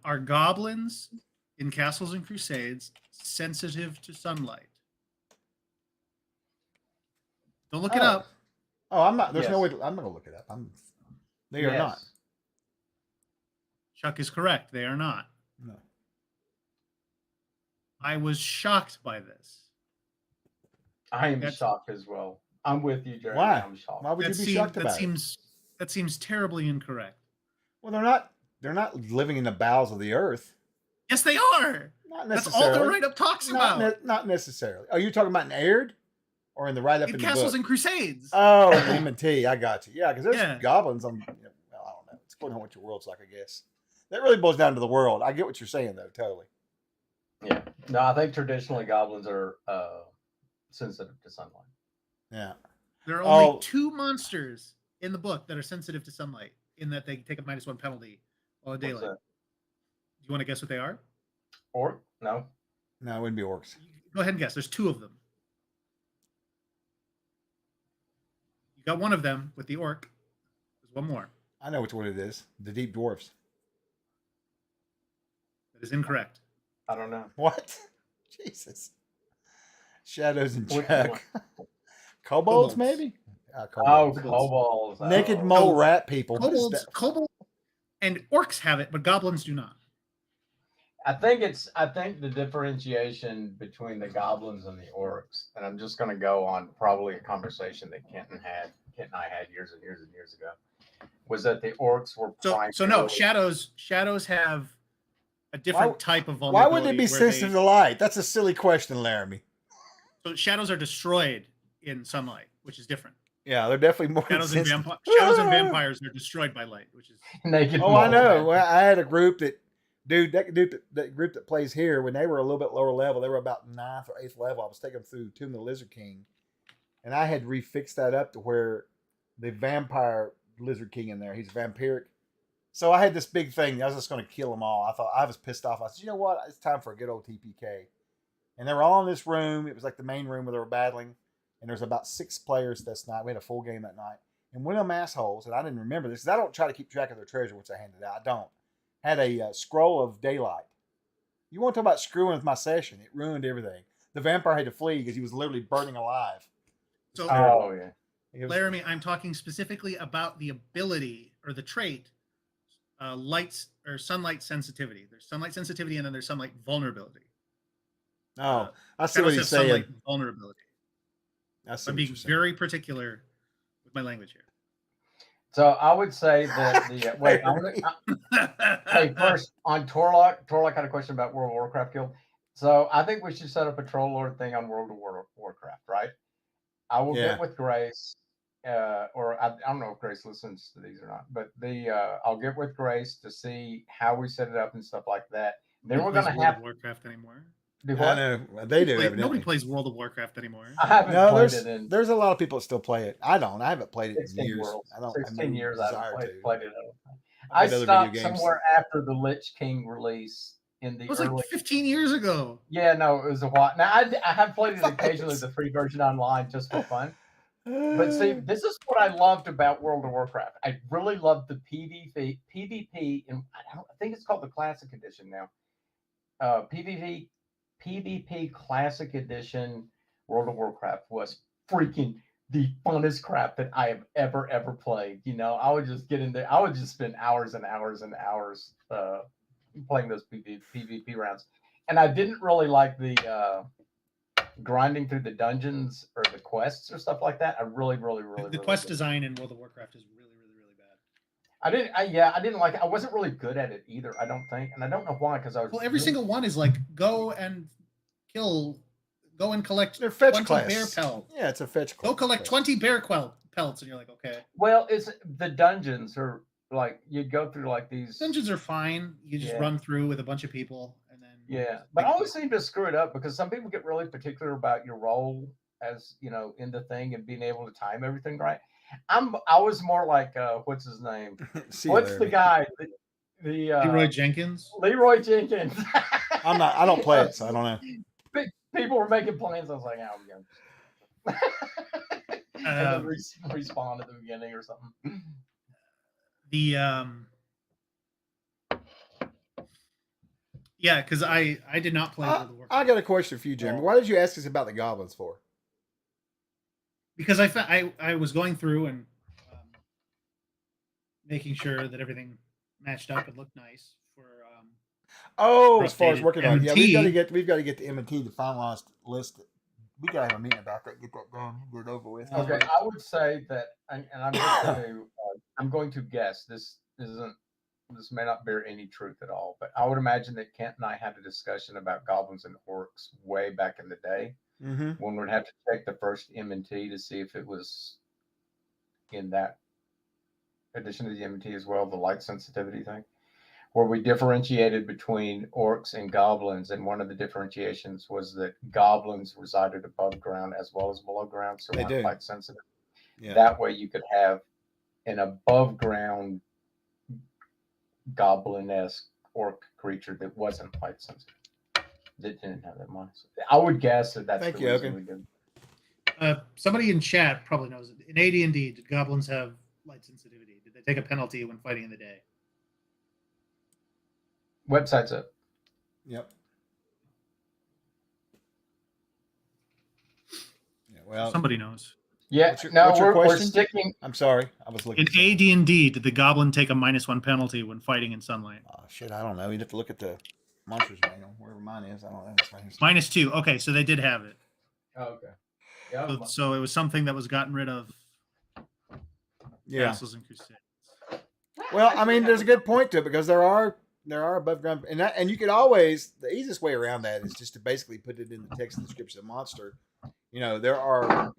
Are goblins in Castles and Crusades sensitive to sunlight? Don't look it up. Oh, I'm not. There's Yes. no way. I'm not gonna look it up. They are not. Chuck is correct. They are not. No. I was shocked by this. I am shocked as well. I'm with you, Jerry. Why? I'm shocked. Why would you be shocked about it? That seems terribly incorrect. Well, they're not. They're not living in the bowels of the earth. Yes, they are. Not That's necessarily. all the write-up talks about. Not necessarily. Are you talking about in Aired or in the write-up in the Castles book? and Crusades. Oh, M&T. I got you. Yeah, because there's Yeah. goblins on. Well, I don't know. It's according to what your world's like, I guess. That really boils down to the world. I get what you're saying, though. Totally. Yeah. No, I think traditionally goblins are sensitive to sunlight. Yeah. There are only 2 monsters in the book that are sensitive to sunlight, in that they take a -1 penalty while in daylight. Do you want to guess what they are? Orc? No. No, it wouldn't be orcs. Go ahead and guess. There's 2 of them. You got one of them with the orc. There's one more. I know which one it is. The deep dwarfs. That is incorrect. I don't know. What? Jesus. Shadows and Which Chuck. Kobolds. Kobolds, maybe? Oh, Kobolds. kobolds. Naked Oh. mole rat people. What is Kobolds, that? kobolds, and orcs have it, but goblins do not. I think the differentiation between the goblins and the orcs, and I'm just going to go on probably a conversation that Kent and I had years and years and years ago, was that the orcs were So no, shadows have a different type of Why vulnerability. would they be where sensitive to light? That's a silly question, Laramie. So shadows are destroyed in sunlight, which is different. Yeah, they're definitely more Shadows and, sensitive. shadows and vampires are destroyed by light, which is naked. Oh, I mole know. rat. Well, I had a group that group that plays here, when they were a little bit lower level, they were about 9th or 8th level. I was taking them through Tomb of the Lizard King, and I had refixed that up to where the vampire Lizard King in there, he's vampiric. So I had this big thing. I was just going to kill them all. I was pissed off. I said, you know what? It's time for a good old TPK. And they were all in this room. It was like the main room where they were battling. And there's about 6 players this night. We had a full game that night. And one of them assholes, and I didn't remember this, because I don't try to keep track of their treasure, which I handed out. I don't. Had a scroll of daylight. You want to talk about screwing with my session? It ruined everything. The vampire had to flee because he was literally burning alive. so. Oh yeah. It was- Laramie, I'm talking specifically about the ability or the trait, lights or sunlight sensitivity. There's sunlight sensitivity, and then there's sunlight vulnerability. Oh, I see what Shadows he's have saying. sunlight vulnerability. I see I'm what being you're saying. very particular with my language here. So I would say that the wait. Hey, first on Torlock. Torlock had a question about World of Warcraft Guild. So I think we should set up a troll lord thing on World of Warcraft, right? I will Yeah. get with Grace, or I don't know if Grace listens to these or not, but I'll get with Grace to see how we set it up and stuff like that. Then we're Nobody gonna plays have World of Warcraft anymore. do I what? know. They do, Nobody evidently. plays World of Warcraft anymore. I haven't No, played it in there's a lot of people that still play it. I don't. I haven't played it in 16 years. worlds. I don't. 16 I have no years I desire haven't to. played it. I I played other stopped video games. somewhere after the Lich King release in the It was early. like 15 years ago. Yeah, no, it was a while. Now I have played it occasionally, the free version online, just for fun. But see, this is what I loved about World of Warcraft. I really loved the PvP, and I think it's called the Classic Edition now. PvP Classic Edition World of Warcraft was freaking the funnest crap that I have ever played. You know, I would just get in there. I would just spend hours and hours and hours playing those PvP rounds. And I didn't really like the grinding through the dungeons or the quests or stuff like that. I really The quest design in World of Warcraft is really bad. I didn't like it. I wasn't really good at it either, I don't think. And I don't know why, because I was Well, every single one is like go and collect They're fetch 20 quests. bear pelts. Yeah, it's a fetch quest. Go collect 20 bear pelts, and you're like, okay. Well, it's the dungeons are like you'd go through like these Dungeons are fine. You just Yeah. run through with a bunch of people, and then Yeah, but I always seem to screw it up because some people get really particular about your role as you know in the thing and being able to time everything right. I was more like what's his name? See you, What's the Laramie. guy? The Leroy Jenkins. Leroy Jenkins. I don't play it, so I don't know. People were making plans. I was like, oh, yeah. And then respawn at the beginning or something. Yeah, because I did not play World of Warcraft I got a question for you, Jeremy. Why did you ask us about the goblins for? because I was going through and making sure that everything matched up and looked nice for Oh, for as far as updated working on it, yeah, M&T. we've got to get the M&T to finalize the list. We got to have a meeting about that. Get that done. Get it over with. Okay, I would say that, and I'm going to guess this may not bear any truth at all, but I would imagine that Kent and I had a discussion about goblins and orcs way back in the day Mm-hmm. when we'd have to check the first M&T to see if it was in that addition to the M&T as well, the light sensitivity thing, where we differentiated between orcs and goblins, and one of the differentiations was that goblins resided above ground as well as below ground, so They weren't do. light sensitive. Yeah. That way you could have an above ground goblin-esque orc creature that wasn't light sensitive. That didn't have that much. I would guess that that's Thank the you, reason Oaken. we did. Somebody in chat probably knows it. In AD&D, did goblins have light sensitivity? Did they take a penalty when fighting in the day? Website's up. Yep. Well, Somebody knows. Yeah, What's your- no, what's your we're question? sticking. I'm sorry, I was looking. In at something. AD&D, did the goblin take a -1 penalty when fighting in sunlight? Oh, shit, I don't know. You'd have to look at the monsters manual, wherever mine is. I don't know. It's right here. -2. Okay, so they did have it. Oh, okay. Yeah. So it was something that was gotten rid of. Yeah. Castles and Crusades. Well, I mean, there's a good point to it because there are above ground, and you could always, the easiest way around that is just to basically put it in the text description of the monster. You know, there are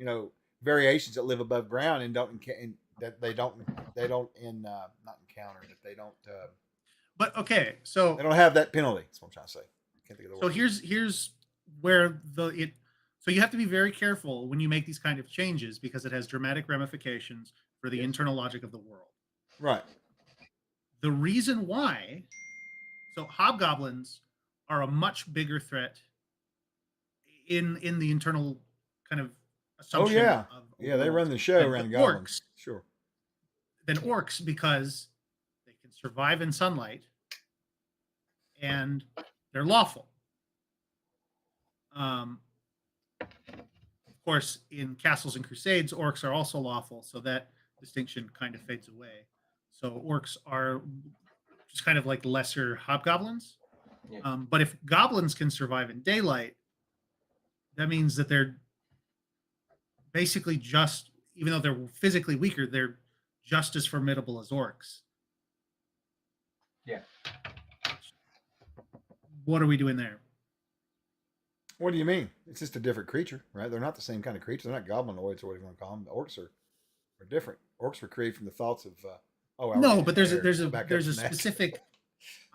variations that live above ground and not encounter that they don't But okay, so they don't have that penalty. That's what I'm trying to say. I can't think of the so word. here's where so you have to be very careful when you make these kind of changes because it has dramatic ramifications for the internal logic of the world. Right. The reason why, so hobgoblins are a much bigger threat in the internal kind of Oh assumption. yeah, of yeah. They world run the show than around the goblins. orcs. Sure. Than orcs because they can survive in sunlight and they're lawful. Of course, in Castles and Crusades, orcs are also lawful, so that distinction kind of fades away. So orcs are just kind of like lesser hobgoblins. Yeah. But if goblins can survive in daylight, that means that they're basically just, even though they're physically weaker, they're just as formidable as orcs. Yeah. What are we doing there? What do you mean? It's just a different creature, right? They're not the same kind of creature. They're not goblinoids or whatever you want to call them. The orcs are different. Orcs were created from the thoughts of. No, but there's a that. specific.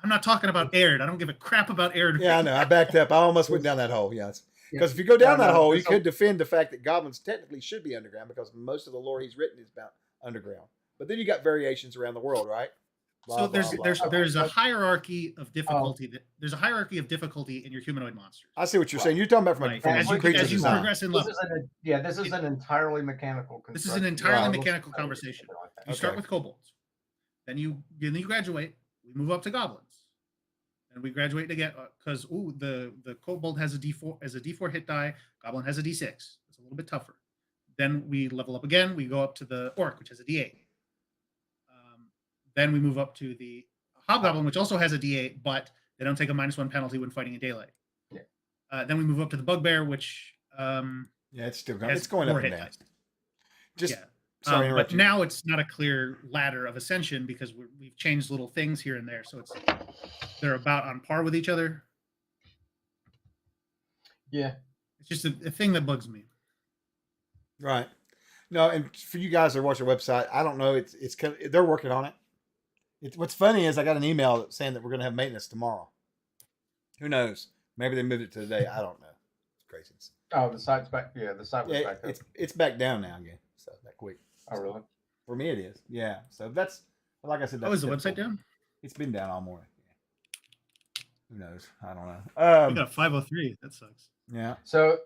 I'm not talking about Aird. I don't give a crap about Aird. Yeah, I know. I backed up. I almost went down that hole. Yes. Because if you go down that hole, you could defend the fact that goblins technically should be underground because most of the lore he's written is about underground. But then you got variations around the world, right? So there's a hierarchy of difficulty. There's a hierarchy of difficulty in your humanoid monsters. I see what you're saying. You're talking about from Right. a As you creature design. progress in level. This is an entirely mechanical. This is an entirely Right. mechanical conversation. You Okay. start with kobolds, then you graduate. We move up to goblins, and we graduate to get because the kobold has a D4 hit die. Goblin has a D6. It's a little bit tougher. Then we level up again. We go up to the orc, which has a D8. Then we move up to the hobgoblin, which also has a D8, but they don't take a -1 penalty when fighting in daylight. Yeah. Then we move up to the bugbear, which It's still going. has It's going up 4 and hit down. dice. Just Yeah. sorry, to interrupt But you. now it's not a clear ladder of ascension because we've changed little things here and there, so they're about on par with each other. Yeah. It's just a thing that bugs me. Right. No, and for you guys that watch the website, I don't know. It's kind of, they're working on it. What's funny is I got an email saying that we're going to have maintenance tomorrow. Who knows? Maybe they moved it to today. I don't know. It's crazy. Oh, the site's back. Yeah, the site was back up. It's back down now again. So that quick. Oh, really? For me, it is. Yeah. So that's like I said. That's Oh, is the website typical. down? It's been down all morning. Who knows? I don't know. We got 503. That sucks. Yeah. So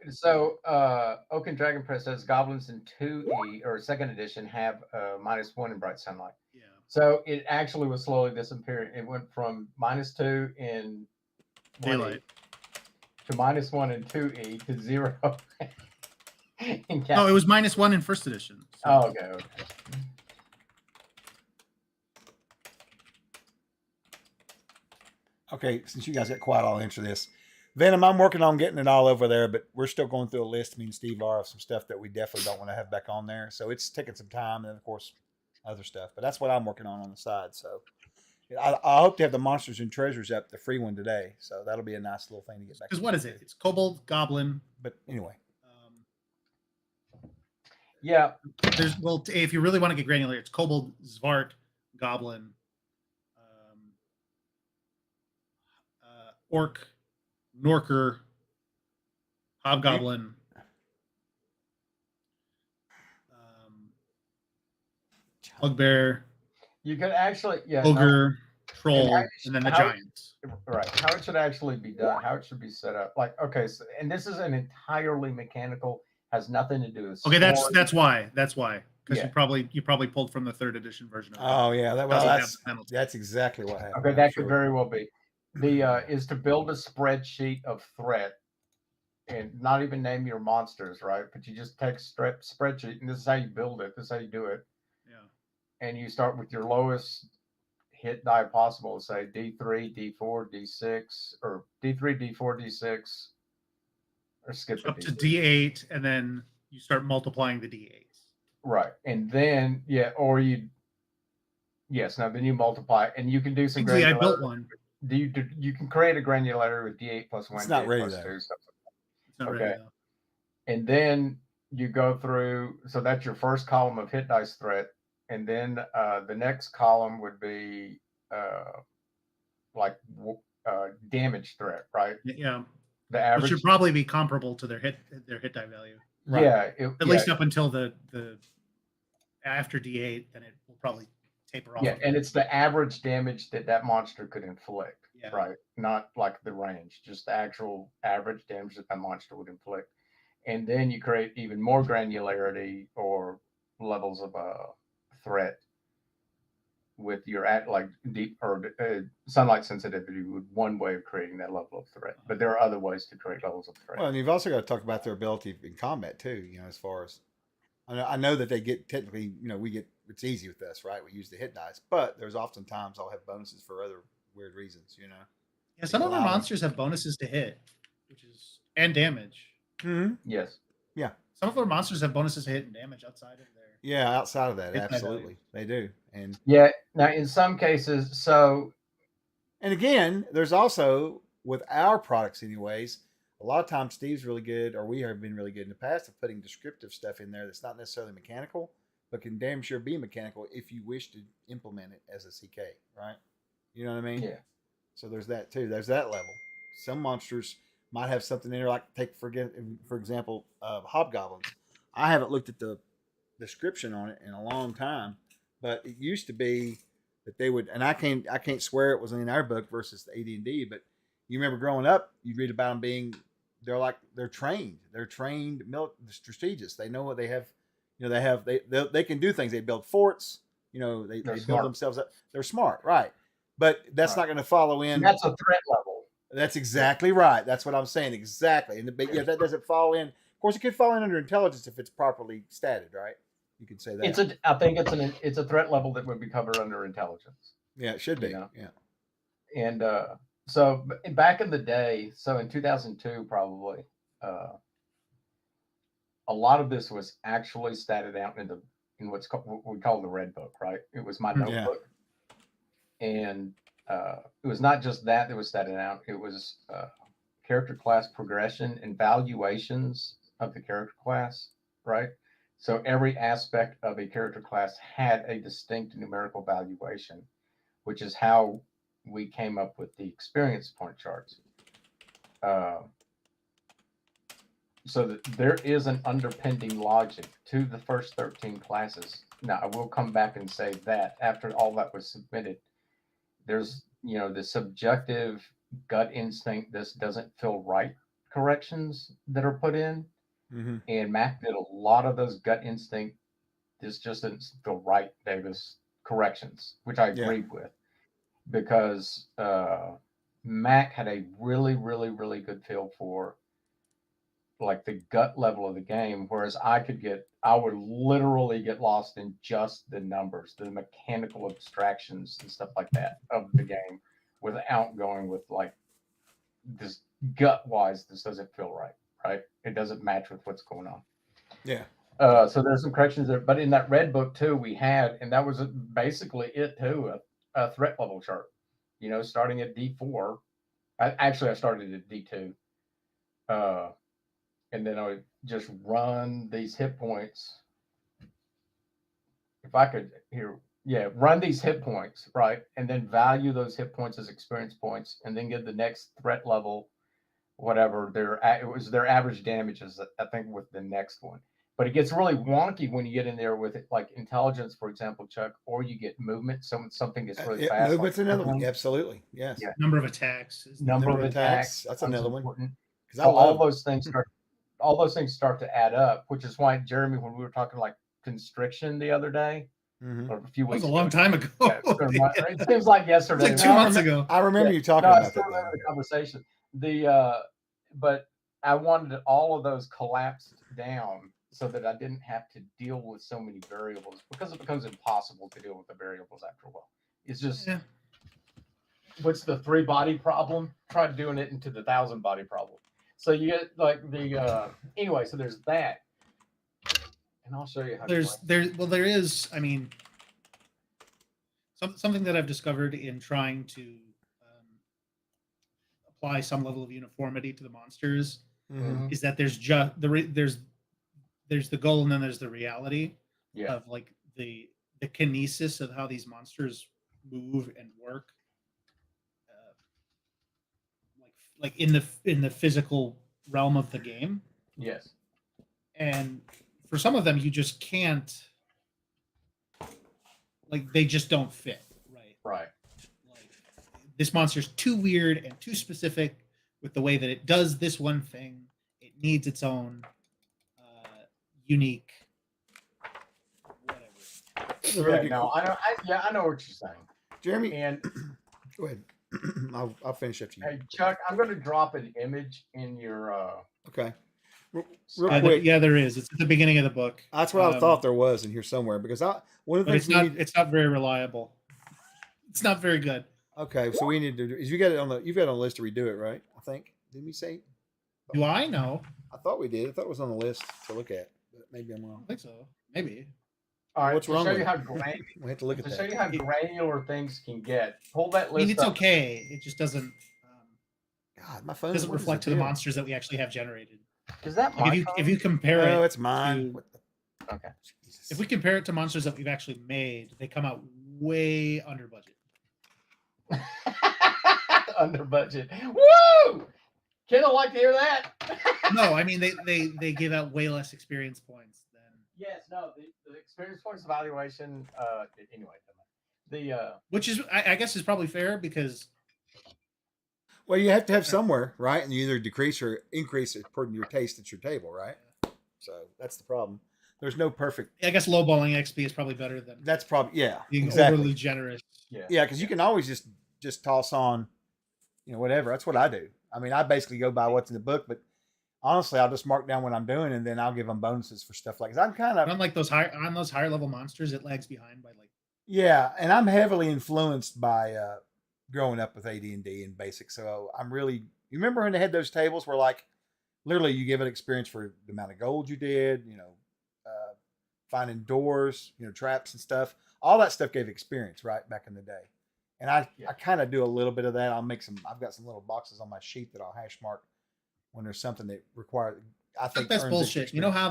Oak and Dragon Press says goblins in 2E or 2nd edition have -1 in bright sunlight. Yeah. So it actually was slowly disappearing. It went from -2 in 1E Daylight. to -1 in 2E to 0 in No, it was -1 in 1st edition. So. Oh, okay. Okay, since you guys got quiet, I'll answer this. Venom, I'm working on getting it all over there, but we're still going through a list. Me and Steve are of some stuff that we definitely don't want to have back on there. So it's taking some time, and of course, other stuff. But that's what I'm working on the side. So I hope to have the Monsters and Treasures up, the free one today. So that'll be a nice little thing to get back. Because what is it? It's kobold, goblin. But anyway, Yeah. If you really want to get granular, it's kobold, Zvart, goblin, orc, Norker, hobgoblin, bugbear, You could actually, ogre, troll, and then the how- giants. Right. How it should actually be done, how it should be set up. Like, okay, so, and this is an entirely mechanical, has nothing to do with Okay, story. that's why. Because Yeah. you probably pulled from the 3rd edition version of it. oh yeah, Doesn't have the penalty. that's exactly what happened. Okay, that I'm could sure. very well be. The is to build a spreadsheet of threat and not even name your monsters, right? But you just take a spreadsheet, and this is how you build it. This is how you do it. Yeah. And you start with your lowest hit die possible. Say D3, D4, D6, or D3, D4, D6, or skip Up a to D6. D8, and then you start multiplying the D8s. Right, and then now then you multiply, and you can do some. Thankfully, I built one. You can create a granularity with D8 plus 1, It's not D8 ready, plus though. 2, stuff like that. It's not Okay. ready though. And then you go through, so that's your first column of hit dice threat. And then the next column would be damage threat, right? Yeah. The Which average. should probably be comparable to their hit die value. Right. Yeah. At least up until the after D8, then it will probably taper off. Yeah, and it's the average damage that monster could inflict, Yeah. right? Not like the range, just the actual average damage that monster would inflict. And then you create even more granularity or levels of threat with your deep or sunlight sensitivity would one way of creating that level of threat. But there are other ways to create levels of threat. Well, and you've also got to talk about their ability in combat too. As far as I know that they get technically, it's easy with us, right? We use the hit dice, but there's oftentimes I'll have bonuses for other weird reasons, Yeah, some of our monsters have bonuses to hit, and damage. Mm-hmm. Yes. Yeah. Some of our monsters have bonuses to hit and damage outside of their. Yeah, outside of that, hit die absolutely, they do. And yeah, now in some cases, and again, there's also with our products, anyways. A lot of times, Steve's really good, or we have been really good in the past of putting descriptive stuff in there that's not necessarily mechanical, but can damn sure be mechanical if you wish to implement it as a CK, right? You know what I mean? Yeah. So there's that too. There's that level. Some monsters might have something in there, like for example, hobgoblins. I haven't looked at the description on it in a long time, but it used to be that they would, and I can't swear it was in our book versus the AD&D, but you remember growing up, you read about them being, they're trained strategists. They know what they have, they can do things. They build forts, they build themselves up. They're smart, right? But that's not going to follow in. And that's a threat level. That's exactly right. That's what I'm saying. Exactly. But yeah, that doesn't fall in. Of course, it could fall in under intelligence if it's properly statted, right? You could say that. I think it's a threat level that would be covered under intelligence. Yeah, it should be. Yeah. And so back in the day, so in 2002 probably, a lot of this was actually statted out in what we call the red book, right? It was my notebook. And it was not just that was statted out. It was character class progression and valuations of the character class, right? So every aspect of a character class had a distinct numerical valuation, which is how we came up with the experience point charts. So that there is an underpinning logic to the first 13 classes. Now, I will come back and say that after all that was submitted, there's, the subjective gut instinct, this doesn't feel right corrections that are put in. Mm-hmm. And Mac did a lot of those gut instinct, this just didn't feel right, Davis corrections, which I agreed with, because Mac had a really, really, really good feel for like the gut level of the game, whereas I would literally get lost in just the numbers, the mechanical abstractions and stuff like that of the game, without going with like this gut wise, this doesn't feel right? It doesn't match with what's going on. Yeah. So there's some corrections there, but in that red book too, we had, and that was basically it too, a threat level chart, starting at D4. I started at D2. And then I would just run these hit points. If I could run these hit points, right? And then value those hit points as experience points, and then give the next threat level, whatever it was their average damages, I think, with the next one. But it gets really wonky when you get in there with it, like intelligence, for example, Chuck, or you get movement. Something gets really fast. Movement's another one. Absolutely. Yes. Yeah. Number of attacks. Number of attacks. That's another one. Because all those things start to add up, which is why, Jeremy, when we were talking like constriction the other day, or a few weeks ago. That was a long time ago. It seems like yesterday. It's like 2 months ago. I remember you talking about that. The conversation. But I wanted all of those collapsed down so that I didn't have to deal with so many variables because it becomes impossible to deal with the variables after a while. It's just Yeah. what's the 3-body problem? Try doing it into the 1,000-body problem. So you get like the anyway. So there's that, and I'll show you how. There is. I mean, something that I've discovered in trying to apply some level of uniformity to the monsters is that there's just there's the goal and then there's the reality of like the kinesis of how these monsters move and work, like in the physical realm of the game. Yes. And for some of them, you just can't. Like they just don't fit, right? Right. Like this monster's too weird and too specific with the way that it does this one thing. It needs its own unique whatever. Yeah, no, I know. I know what you're saying, Jeremy. And go ahead. I'll finish after you. Hey, Chuck, I'm going to drop an image in your. Okay. Real quick. There is. It's at the beginning of the book. That's what I thought there was in here somewhere because one of the things it's not very reliable. It's not very good. Okay, so we need to. You've got it on the list to redo it, right? I think. Didn't we say? Do I know? I thought we did. I thought it was on the list to look at. But maybe I'm wrong. I think so. Maybe. All right. What's wrong show with you it? how granular. We have to look at To that. show you how granular things can get. Pull that list. I mean, it's up. okay. It just doesn't. God, my phone doesn't reflect to the monsters that we actually have generated. Is that my phone? If you compare it? No, it's mine. Okay. Jesus. If we compare it to monsters that we've actually made, they come out way under budget. Under budget. Woo! Kid will like to hear that. No, I mean they give out way less experience points than. Yes, no, the experience points evaluation. Anyway, the which is I guess is probably fair because. Well, you have to have somewhere, right? And you either decrease or increase it according to your taste at your table, right? So that's the problem. There's no perfect. I guess lowballing XP is probably better than. That's probably being exactly. overly generous. Yeah, because you can always just toss on, whatever. That's what I do. I mean, I basically go by what's in the book, but honestly, I'll just mark down what I'm doing, and then I'll give them bonuses for stuff like. Cause I'm kind of unlike those higher level monsters, it lags behind by like. Yeah, and I'm heavily influenced by growing up with AD&D and basic. So I'm really. You remember when they had those tables where like, literally, you give an experience for the amount of gold you did. Finding doors, traps and stuff. All that stuff gave experience, right, back in the day. And I kind of do a little bit of that. I've got some little boxes on my sheet that I'll hash mark when there's something that requires. I think that's bullshit. You know how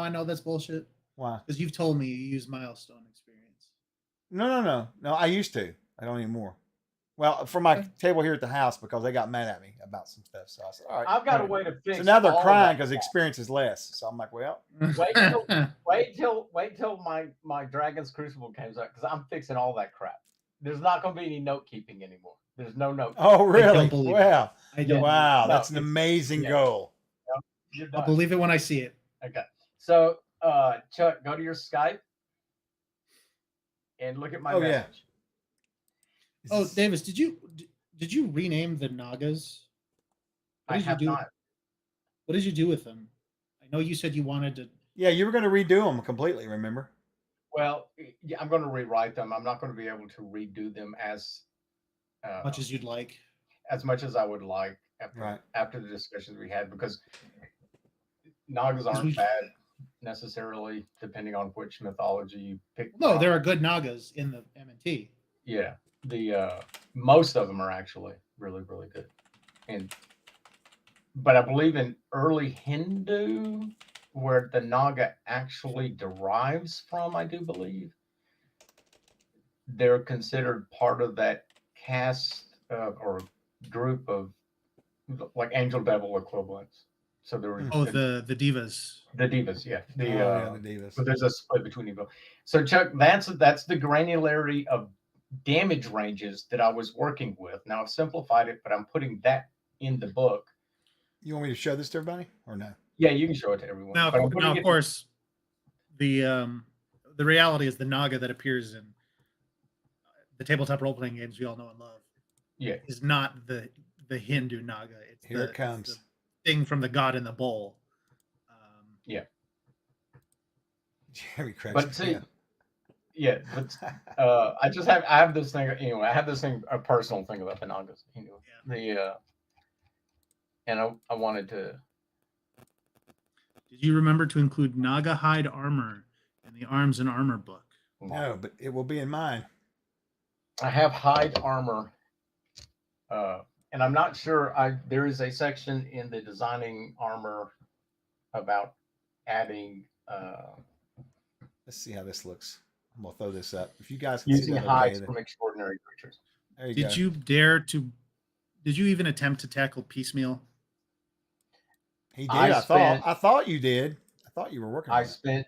I know that's bullshit? Why? Because you've told me you use milestone experience. No. I used to. I don't anymore. Well, for my table here at the house because they got mad at me about some stuff. So I said, all right. I've got a way to fix. So now they're crying because experience is less. So I'm like, well, wait till my Dragon's Crucible comes out because I'm fixing all that crap. There's not going to be any note keeping anymore. There's no note. Oh, really? Wow. Wow. That's an amazing goal. I'll believe it when I see it. Okay. So, Chuck, go to your Skype and look at my message. Yeah. Oh, Davis, did you rename the Nagas? I have not. What did you do with them? I know you said you wanted to. Yeah, you were going to redo them completely. Remember? Well, yeah, I'm going to rewrite them. I'm not going to be able to redo them as much as you'd like. As much as I would like after the discussions we had, because Nagas aren't bad necessarily, depending on which mythology you pick. No, there are good Nagas in the M&T. Yeah, the most of them are actually really, really good, but I believe in early Hindu, where the Naga actually derives from, I do believe they're considered part of that caste or group of like angel devil equivalents. So there were the divas. The divas, yeah. The divas. So there's a split between evil. So Chuck, that's the granularity of damage ranges that I was working with. Now I've simplified it, but I'm putting that in the book. You want me to show this to everybody or no? Yeah, you can show it to everyone. Now of course, the reality is the Naga that appears in the tabletop role-playing games we all know and love. Yeah, is not the Hindu Naga. It's Here it comes. thing from the God in the Bowl. Yeah. Jerry Craig's But see, pen. yeah, but I have this thing anyway. I have this thing, a personal thing about the Nagas. The and I wanted to. Did you remember to include Naga hide armor in the Arms and Armor book? No, but it will be in mine. I have hide armor, and I'm not sure. There is a section in the designing armor about adding Let's see how this looks. I'm gonna throw this up. If you guys can using see that, hides okay, from extraordinary creatures. there you Did go. you dare to? Did you even attempt to tackle piecemeal? He did. I I thought you did. I thought you were working on I it. spent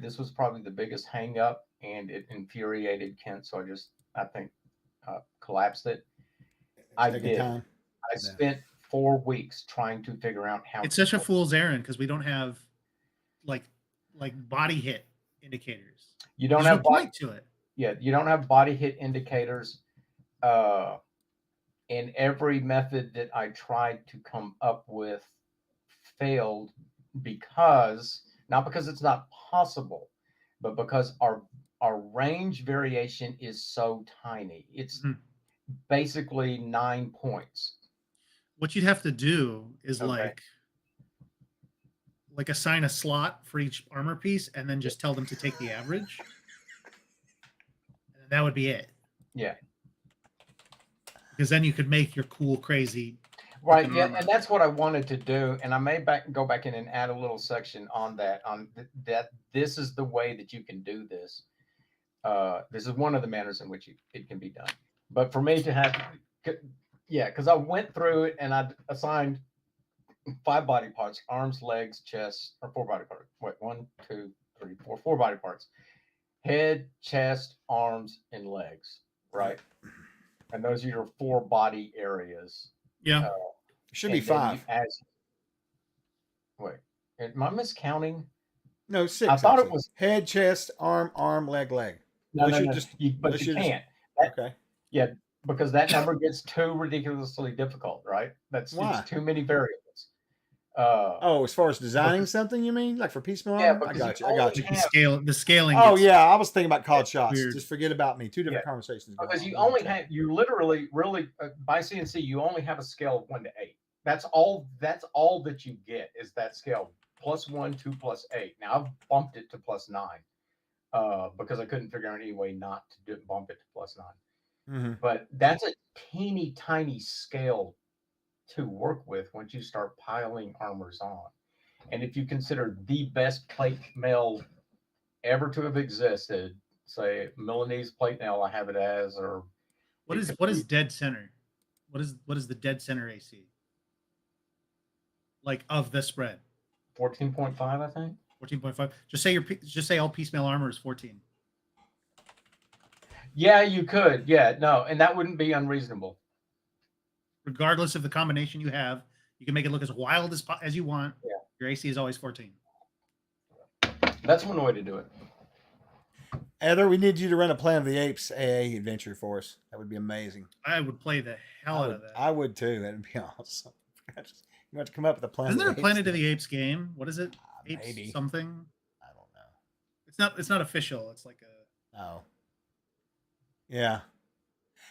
this was probably the biggest hang up, and it infuriated Kent, so I think collapsed it. I Taking did. time. I spent 4 weeks trying to figure out how. It's such a fool's errand because we don't have like body hit indicators. You don't There's have no point to it. Yeah, you don't have body hit indicators. And every method that I tried to come up with failed not because it's not possible, but because our range variation is so tiny. It's basically 9 points. What you'd have to do is Okay. like assign a slot for each armor piece and then just tell them to take the average. And that would be it. Yeah. Because then you could make your cool, crazy. Right. Yeah. And that's what I wanted to do. And I may go back in and add a little section on that, that this is the way that you can do this. This is one of the manners in which it can be done. But for me to have, because I went through it and I assigned 5 body parts: arms, legs, chest, or 4 body parts. Wait, 1, 2, 3, 4, 4 body parts: head, chest, arms, and legs. Right. And those are your 4 body areas. Yeah. Should be 5. Wait, am I miscounting? No, 6. I thought actually. it was head, chest, arm, leg. No, Unless no, you no. just- But unless you you just- can't. Okay. Yeah, because that number gets too ridiculously difficult, right? Why? It's too many variables. Oh, as far as designing something, you mean? Like for piecemeal Yeah, armor? I got you. I got you. The scaling. Oh gets yeah, I was thinking about college shots. weird. Just forget about me. 2 different conversations. going because on. you only have really by CNC you only have a scale of 1 to 8. That's all that you get is that scale +1, 2, +8. Now I've bumped it to +9 because I couldn't figure out any way not to bump it to +9. Mhm. But that's a teeny tiny scale to work with once you start piling armors on. And if you consider the best plate mail ever to have existed, say Milanese plate mail, I have it as, or What is dead center? What is the dead center AC? Like of the spread? 14.5, I think. 14.5. Just say all piecemeal armor is 14. Yeah, you could. Yeah, no, and that wouldn't be unreasonable. Regardless of the combination you have, you can make it look as wild as you want. Yeah. Your AC is always 14. That's one way to do it. Heather, we need you to run a Planet of the Apes AA adventure for us. That would be amazing. I would play the hell out of that. I would too. That'd be awesome. You have to come up with a Planet. Isn't there a of the Planet Apes of the Apes game? What is it? Apes maybe. something. I don't know. It's not official. It's like a. Oh. Yeah.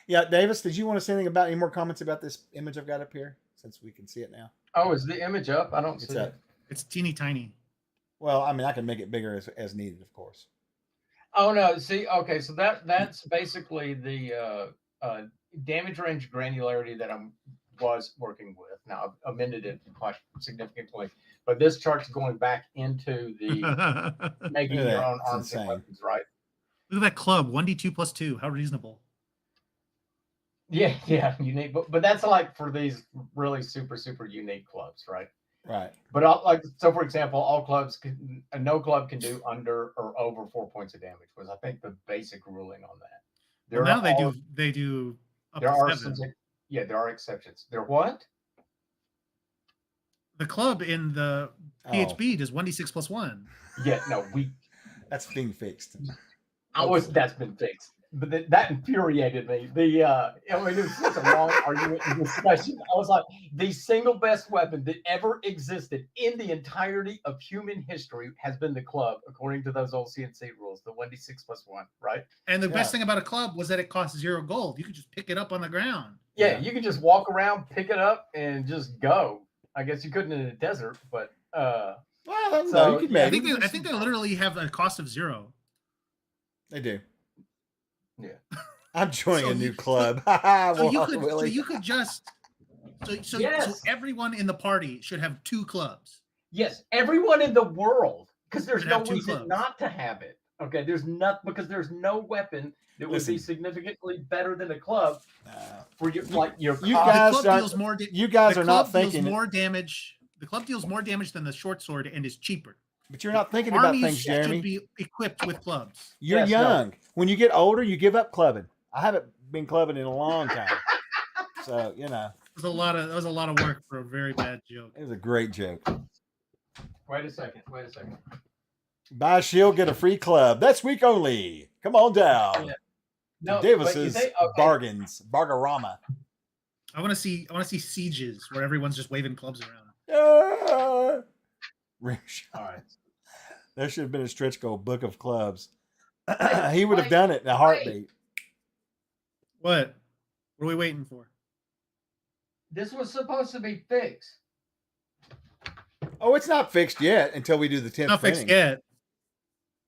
Yeah, Davis, did you want to say anything about any more comments about this image I've got up here since we can see it now? Oh, is the image up? I don't see up. it. It's teeny tiny. Well, I mean, I can make it bigger as needed, of course. Oh no, see, okay, so that's basically the damage range granularity that I was working with. Now I've amended it quite significantly, but this chart's going back into the making Look at your that. own It's arms and insane. weapons, right? Look at that club. 1d2 + 2. How reasonable. Yeah, unique, but that's like for these really super unique clubs, right? Right. But for example, no club can do under or over 4 points of damage was I think the basic ruling on that. Well, now they do up There to are 7. there are exceptions. There what? The club in the PHB does 1d6 + 1. Yeah, no, That's being fixed. that's been fixed. but that infuriated me. I mean, it was such a long argument and discussion. I was like, the single best weapon that ever existed in the entirety of human history has been the club, according to those old CNC rules, the 1d6+1, right? And the best thing about a club was that it cost 0 gold. You could just pick it up on the ground. Yeah, you could just walk around, pick it up, and just go. I guess you couldn't in a desert, but Well, so, no, you could yeah, maybe. I think they literally have a cost of 0. They do. Yeah. I'm joining So a new you- club. So you could, Willie. so Yes. everyone in the party should have 2 clubs. Yes, everyone in the world, because there's Should no have 2 reason clubs. not to have it. Okay, there's no weapon that would Listen. be significantly better than a club Nah. for your You The guys club aren't- deals more. you guys the are not club deals thinking it. more damage. The club deals more damage than the short sword and is cheaper. But you're not thinking about Armies things, should Jeremy. be equipped with clubs. You're Yes, no. young. When you get older, you give up clubbing. I haven't been clubbing in a long time. So, That was a lot of work for a very bad joke. it was a great joke. Wait a second. Buy a shield, get a free club. That's week only. Come on down. Yeah. To No, Davis's but bargains. Bargarama. I want to see sieges where everyone's just waving clubs around. all right. There should have been a stretch goal book of clubs. He would have done it in a heartbeat. What? What are we waiting for? This was supposed to be fixed. Oh, it's not fixed yet until we do the 10th Not fixed printing. yet.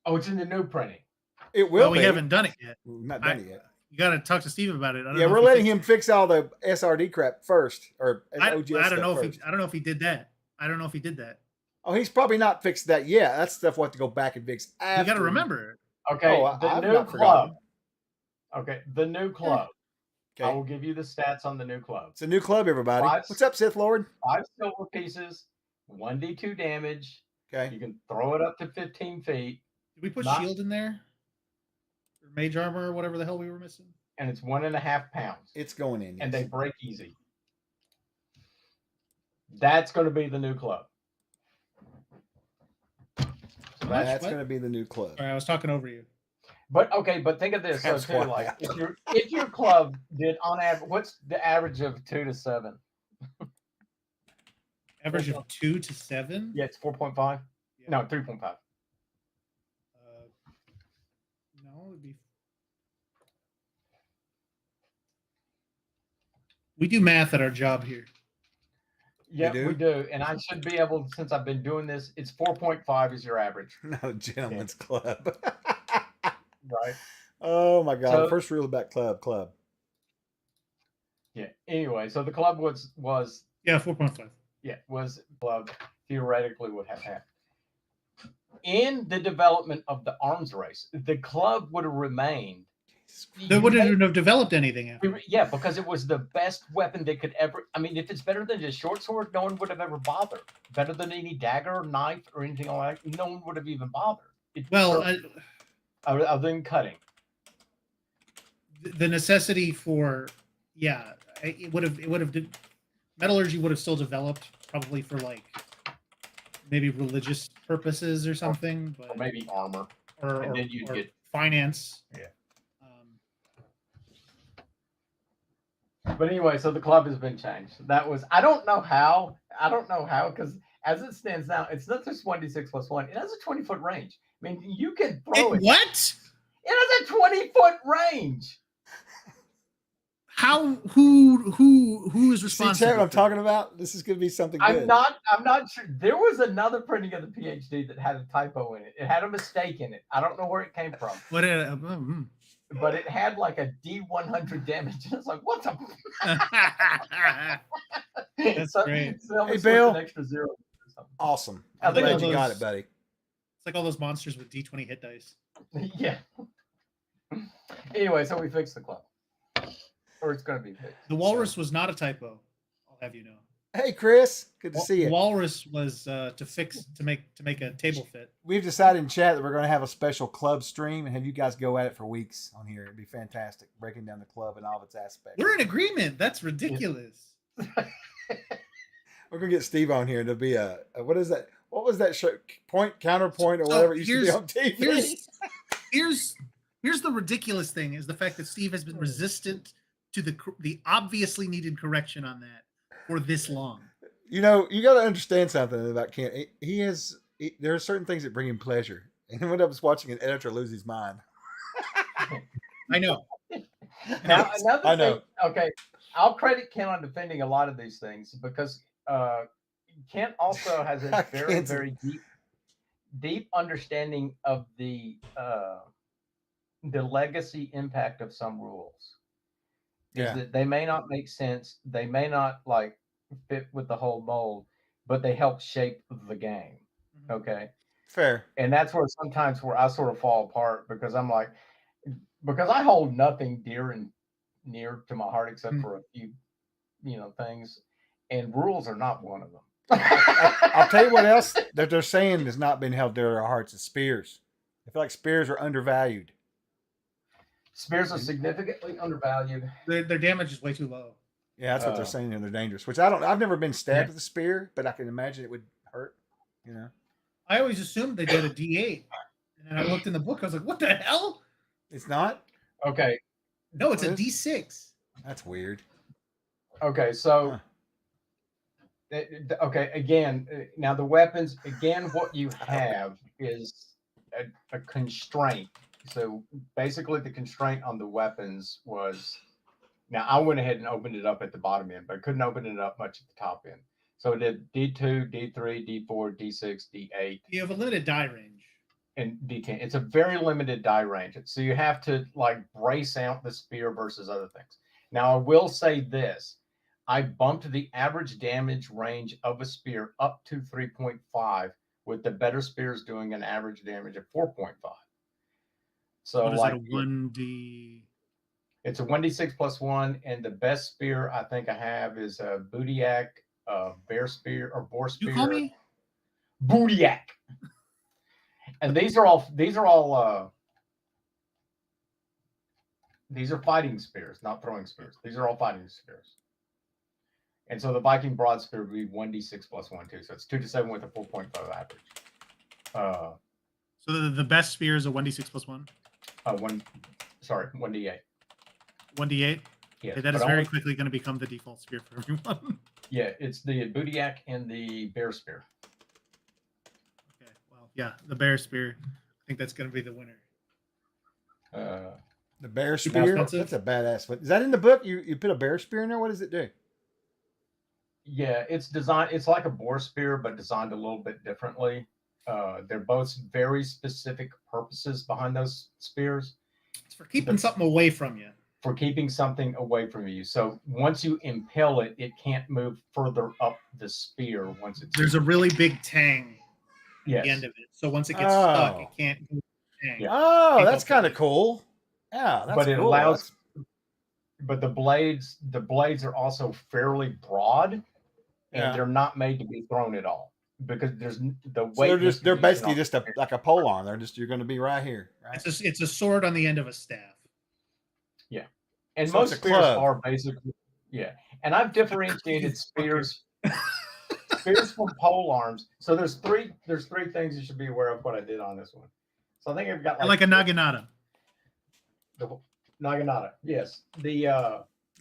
Oh, it's in the new printing. It will Well, we be. haven't done it yet. We've not done it yet. You got to talk to Steve about it. I don't Yeah, know we're if he letting fixed him fix all the SRD crap first, or I OGS don't stuff know if first. I don't know if he did that. I don't know if he did that. Oh, he's probably not fixed that yet. That's stuff we'll have to go back and fix after. You got to remember. Okay, Oh, the I've new not club. forgotten. Okay, the new club. I Okay. will give you the stats on the new club. It's a new club, everybody. Five- What's up, Sith Lord? 5 silver pieces, 1d2 damage. Okay. You can throw it up to 15 feet, Did we put Not- shield in there? Or mage armor or whatever the hell we were missing? and it's 1.5 pounds. It's going in. And yes. they break easy. That's going to be the new club. So That's What? going to be the new club. Sorry, I was talking over you. but think of this. So That's too, why. like if your club did on average, what's the average of 2 to 7? Average of 2 to 7. Yeah, it's 4.5. Yeah. No, 3.5. No, it'd be. We do math at our job here. Yeah, do? we do. And I should be able, since I've been doing this, it's 4.5 is your average, Not a gentleman's club. right? Oh my God! So- First rule about club. Yeah. Anyway, so the club was Yeah, 4.5. was club theoretically would have had. In the development of the arms race, the club would have remained. They wouldn't have developed anything after. Yeah, because it was the best weapon they could ever. I mean, if it's better than a short sword, no one would have ever bothered. Better than any dagger, knife, or anything like that, no one would have even bothered. Well, Other than cutting. the necessity for it would have metallurgy would have still developed probably for like maybe religious purposes or something, but Or maybe armor. or, and then you'd or get- finance. Yeah. Um, But anyway, so the club has been changed. That was I don't know how because as it stands now, it's not just 1d6+1. It has a 20-foot range. I mean, you can throw it. what? It has a 20-foot range. How? Who is See, responsible? Chad, what I'm for talking about? This is going to be something good. I'm not sure. There was another printing of the PhD that had a typo in it. It had a mistake in it. I don't know where it came from, What? but it had like a D100 damage. I was like, what the? That's great. So Hey, it's Bill. an extra zero or something. Awesome. I I'm think glad you those- got it, buddy. It's like all those monsters with D20 hit dice. Yeah. Anyway, so we fixed the club, or it's going to be fixed. The walrus was not a typo. I'll have you know. Hey, Chris. Good to see you. Walrus was to make a table fit. We've decided in chat that we're going to have a special club stream and have you guys go at it for weeks on here. It'd be fantastic, breaking down the club and all of its aspects. We're in agreement. That's ridiculous. We're gonna get Steve on here. There'll be a what is that? What was that show? Point, counterpoint, or So whatever it used to be here's- on TV. Here's Here's the ridiculous thing: is the fact that Steve has been resistant to the obviously needed correction on that for this long. You know, you got to understand something about Kent. There are certain things that bring him pleasure, and when I was watching an editor lose his mind. I know. Now, another I know. thing, okay, I'll credit Kent on defending a lot of these things because Kent also has a very, very deep understanding of the legacy impact of some rules. Is that they may not make sense, they may not like fit with the whole mold, but they help shape the game. Okay. Fair. And that's where sometimes where I sort of fall apart because I'm like, because I hold nothing dear and near to my heart except for a few, things, and rules are not one of them. I'll tell you what else that they're saying has not been held dear to our hearts is spears. I feel like spears are undervalued. Spears are significantly undervalued. Their damage is way too low. Yeah, that's what they're saying, and they're dangerous. Which I've never been stabbed with a spear, but I can imagine it would hurt. I always assumed they did a D8, and then I looked in the book. I was like, "What the hell?" It's not. Okay. No, it's a D6. That's weird. Okay, so. Okay, again, now the weapons. Again, what you have is a constraint. So basically, the constraint on the weapons was. Now I went ahead and opened it up at the bottom end, but couldn't open it up much at the top end. So it did D2, D3, D4, D6, D8. You have a limited die range. And D10. It's a very limited die range. So you have to like brace out the spear versus other things. Now I will say this. I bumped the average damage range of a spear up to 3.5, with the better spears doing an average damage of 4.5. So what is like that, a 1D? It's a 1d6 plus 1, and the best spear I think I have is a Bootiak, bear spear or boar spear. You call me Bootiak. And these are fighting spears, not throwing spears. These are all fighting spears. And so the Viking broadspear would be 1d6 plus 1 too. So it's 2 to 7 with a 4.5 average. So the best spear is a 1d6 plus 1? 1d8. 1d8? Yes, okay, that is very quickly going to become the default spear for everyone. Yeah, it's the Bootiak and the bear spear. Okay, well, yeah, the bear spear. I think that's going to be the winner. The bear spear? That's a badass one. Is that in the book? You put a bear spear in there? What does it do? Yeah, it's designed. It's like a boar spear, but designed a little bit differently. They're both very specific purposes behind those spears. It's for keeping something away from you. For keeping something away from you. So once you impale it, it can't move further up the spear once it's. There's a really big tang at the end of it. So once it gets stuck, it can't go tang. Yeah. Oh, that's kind of cool. Yeah, that's but it cool. allows. But the blades are also fairly broad, and they're not made to be thrown at all because there's the weight. So they're basically just like a pole arm. You're going to be right here. Right? It's a sword on the end of a staff. Yeah, and so most spears are basically And I've differentiated spears from pole arms. So there's three things you should be aware of. What I did on this one. So I think I've got like a naginata. The naginata, yes.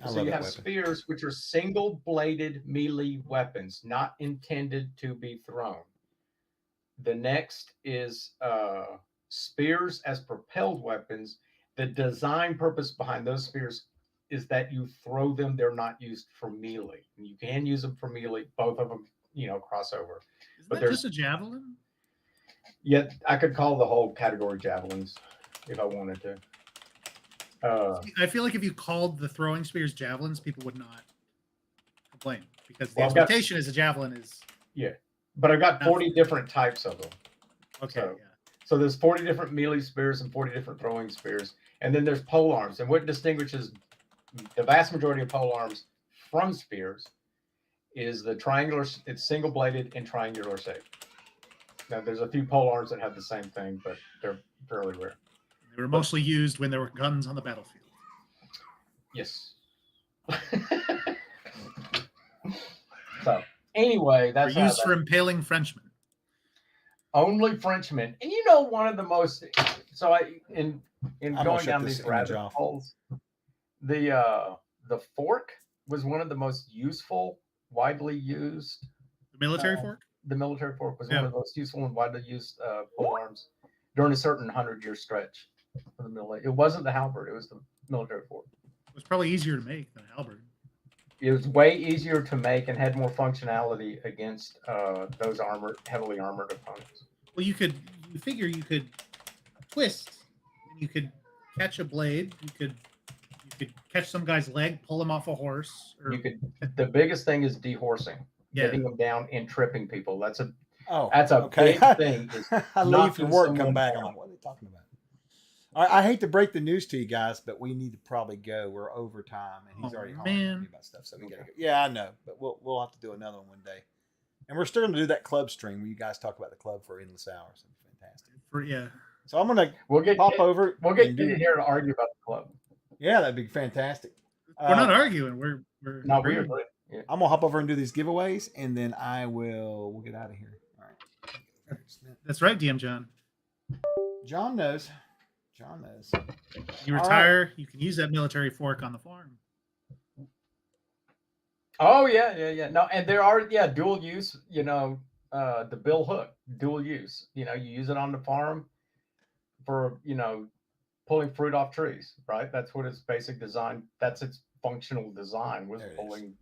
So you have spears, which are single-bladed melee weapons, not intended to be thrown. The next is spears as propelled weapons. The design purpose behind those spears is that you throw them; they're not used for melee. You can use them for melee. Both of them, crossover. Isn't that just a javelin? Yeah, I could call the whole category javelins if I wanted to. I feel like if you called the throwing spears javelins, people would not complain because the expectation is a javelin is. Yeah, but I've got 40 different types of them. Okay. So there's 40 different melee spears and 40 different throwing spears, and then there's pole arms. And what distinguishes the vast majority of pole arms from spears is the triangular. It's single-bladed and triangular shape. Now there's a few pole arms that have the same thing, but they're fairly rare. They were mostly used when there were guns on the battlefield. Yes. So anyway, that's used for impaling Frenchmen. Only Frenchmen. And one of the most So in I'm gonna going shut down this these image rabbit off. holes, the fork was one of the most useful, widely used. The military fork. The military fork was Yeah. one of the most useful and widely used pole arms during a certain 100-year stretch for the Middle Ages. It wasn't the halberd; it was the military fork. It was probably easier to make than a halberd. It was way easier to make and had more functionality against those heavily armored opponents. Well, you figure you could twist, and you could catch a blade. You could catch some guy's leg, pull him off a horse. Or, You could. The biggest thing is dehorsing, Yeah. getting them down and tripping people. That's a okay. big thing. Is I leave knocking from work, come someone back. down. I'm like, what are they talking about? All right, I hate to break the news to you guys, but we need to probably go. We're over time, and he's already hollering at me about stuff, so we gotta go. Yeah, I know, but we'll have to do another one day. And we're still going to do that club stream where you guys talk about the club for endless hours. It's fantastic. Yeah. So I'm going We'll to pop over. We'll get you here to argue about the club. Yeah, that'd be fantastic. We're not arguing. We're no, we're agreeing. yeah. I'm gonna hop over and do these giveaways, and then we'll get out of here. All right. That's right, DM John. John knows. John knows. You retire, you can use that military fork on the farm. Oh yeah. No, and there are dual use. The bill hook, dual use. You use it on the farm for pulling fruit off trees, right? That's what its basic design. That's its functional design was pulling.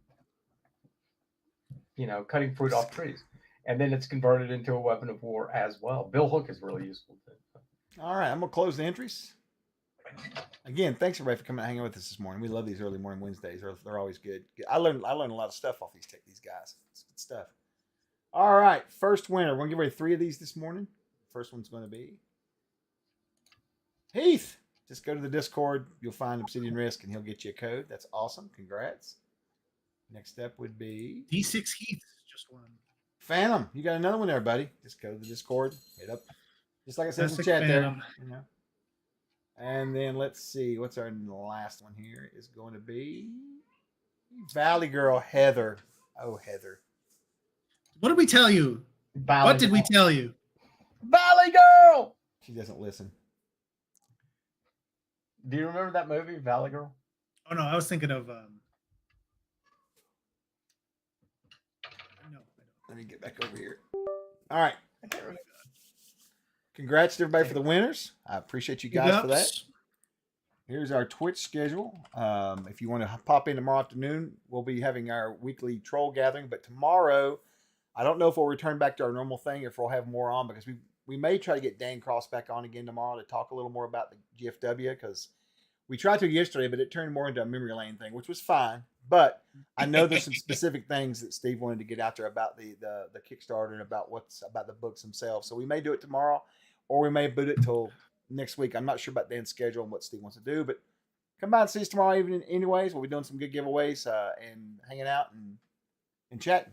Cutting fruit off trees, and then it's converted into a weapon of war as well. Bill hook is really useful too. All right, I'm gonna close the entries. Again, thanks everybody for coming and hanging with us this morning. We love these early morning Wednesdays. They're always good. I learned a lot of stuff off these guys. It's good stuff. All right, first winner. We're gonna give away 3 of these this morning. First one's going to be Heath. Just go to the Discord. You'll find Obsidian Risk, and he'll get you a code. That's awesome. Congrats. Next up would be D6 Heath. Just one. Phantom. You got another one there, buddy. Just go to the Discord. Hit up. Just like I said in the Classic chat Phantom. there. And then let's see. What's our last one here? Is going to be Valley Girl Heather. Oh, Heather. What did we tell you? What did we tell you? Valley Girl. She doesn't listen. Do you remember that movie, Valley Girl? Oh no, I was thinking of. Let me get back over here. All right. Congrats to everybody for the winners. I appreciate you guys for that. Here's our Twitch schedule. If you want to pop in tomorrow afternoon, we'll be having our weekly troll gathering. But tomorrow, I don't know if we'll return back to our normal thing, if we'll have more on, because we may try to get Dan Cross back on again tomorrow to talk a little more about the GFW, because we tried to yesterday, but it turned more into a memory lane thing, which was fine. But I know there's some specific things that Steve wanted to get out there about the Kickstarter and about the books themselves. So we may do it tomorrow, or we may boot it till next week. I'm not sure about Dan's schedule and what Steve wants to do, but come by and see us tomorrow evening anyways. We'll be doing some good giveaways and hanging out and chatting,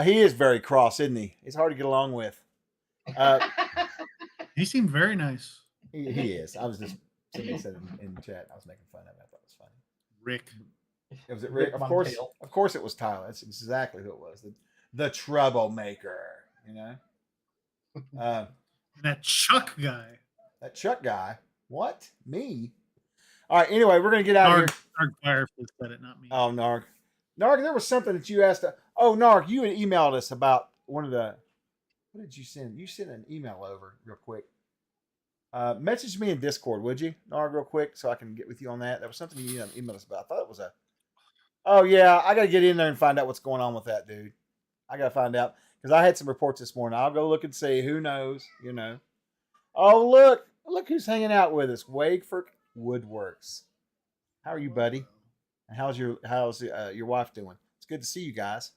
He is very cross, isn't he? He's hard to get along with. He seemed very nice. He is. I was just, somebody said in chat, I was making fun of him. I thought it was funny. Rick. Was it Rick? Of course it was Tyler. That's exactly who it was. The troublemaker, That Chuck guy. That Chuck guy. What? Me? All right. Anyway, we're gonna get out of here. Narg Firefly said it, not me. Oh, Narg. Narg, there was something that you asked. Narg, you had emailed us about one of the. What did you send? You sent an email over real quick. Message me in Discord, would you, Narg, real quick, so I can get with you on that. There was something you emailed us about. I thought it was a. Oh yeah, I gotta get in there and find out what's going on with that, dude. I gotta find out because I had some reports this morning. I'll go look and see. Who knows? Oh look who's hanging out with us. Wageford Woodworks. How are you, buddy? And how's your wife doing? It's good to see you guys.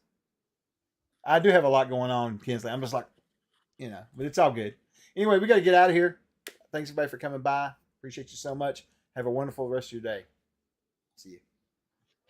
I do have a lot going on, Kinsley. I'm just like, but it's all good. Anyway, we got to get out of here. Thanks everybody for coming by. Appreciate you so much. Have a wonderful rest of your day. See you.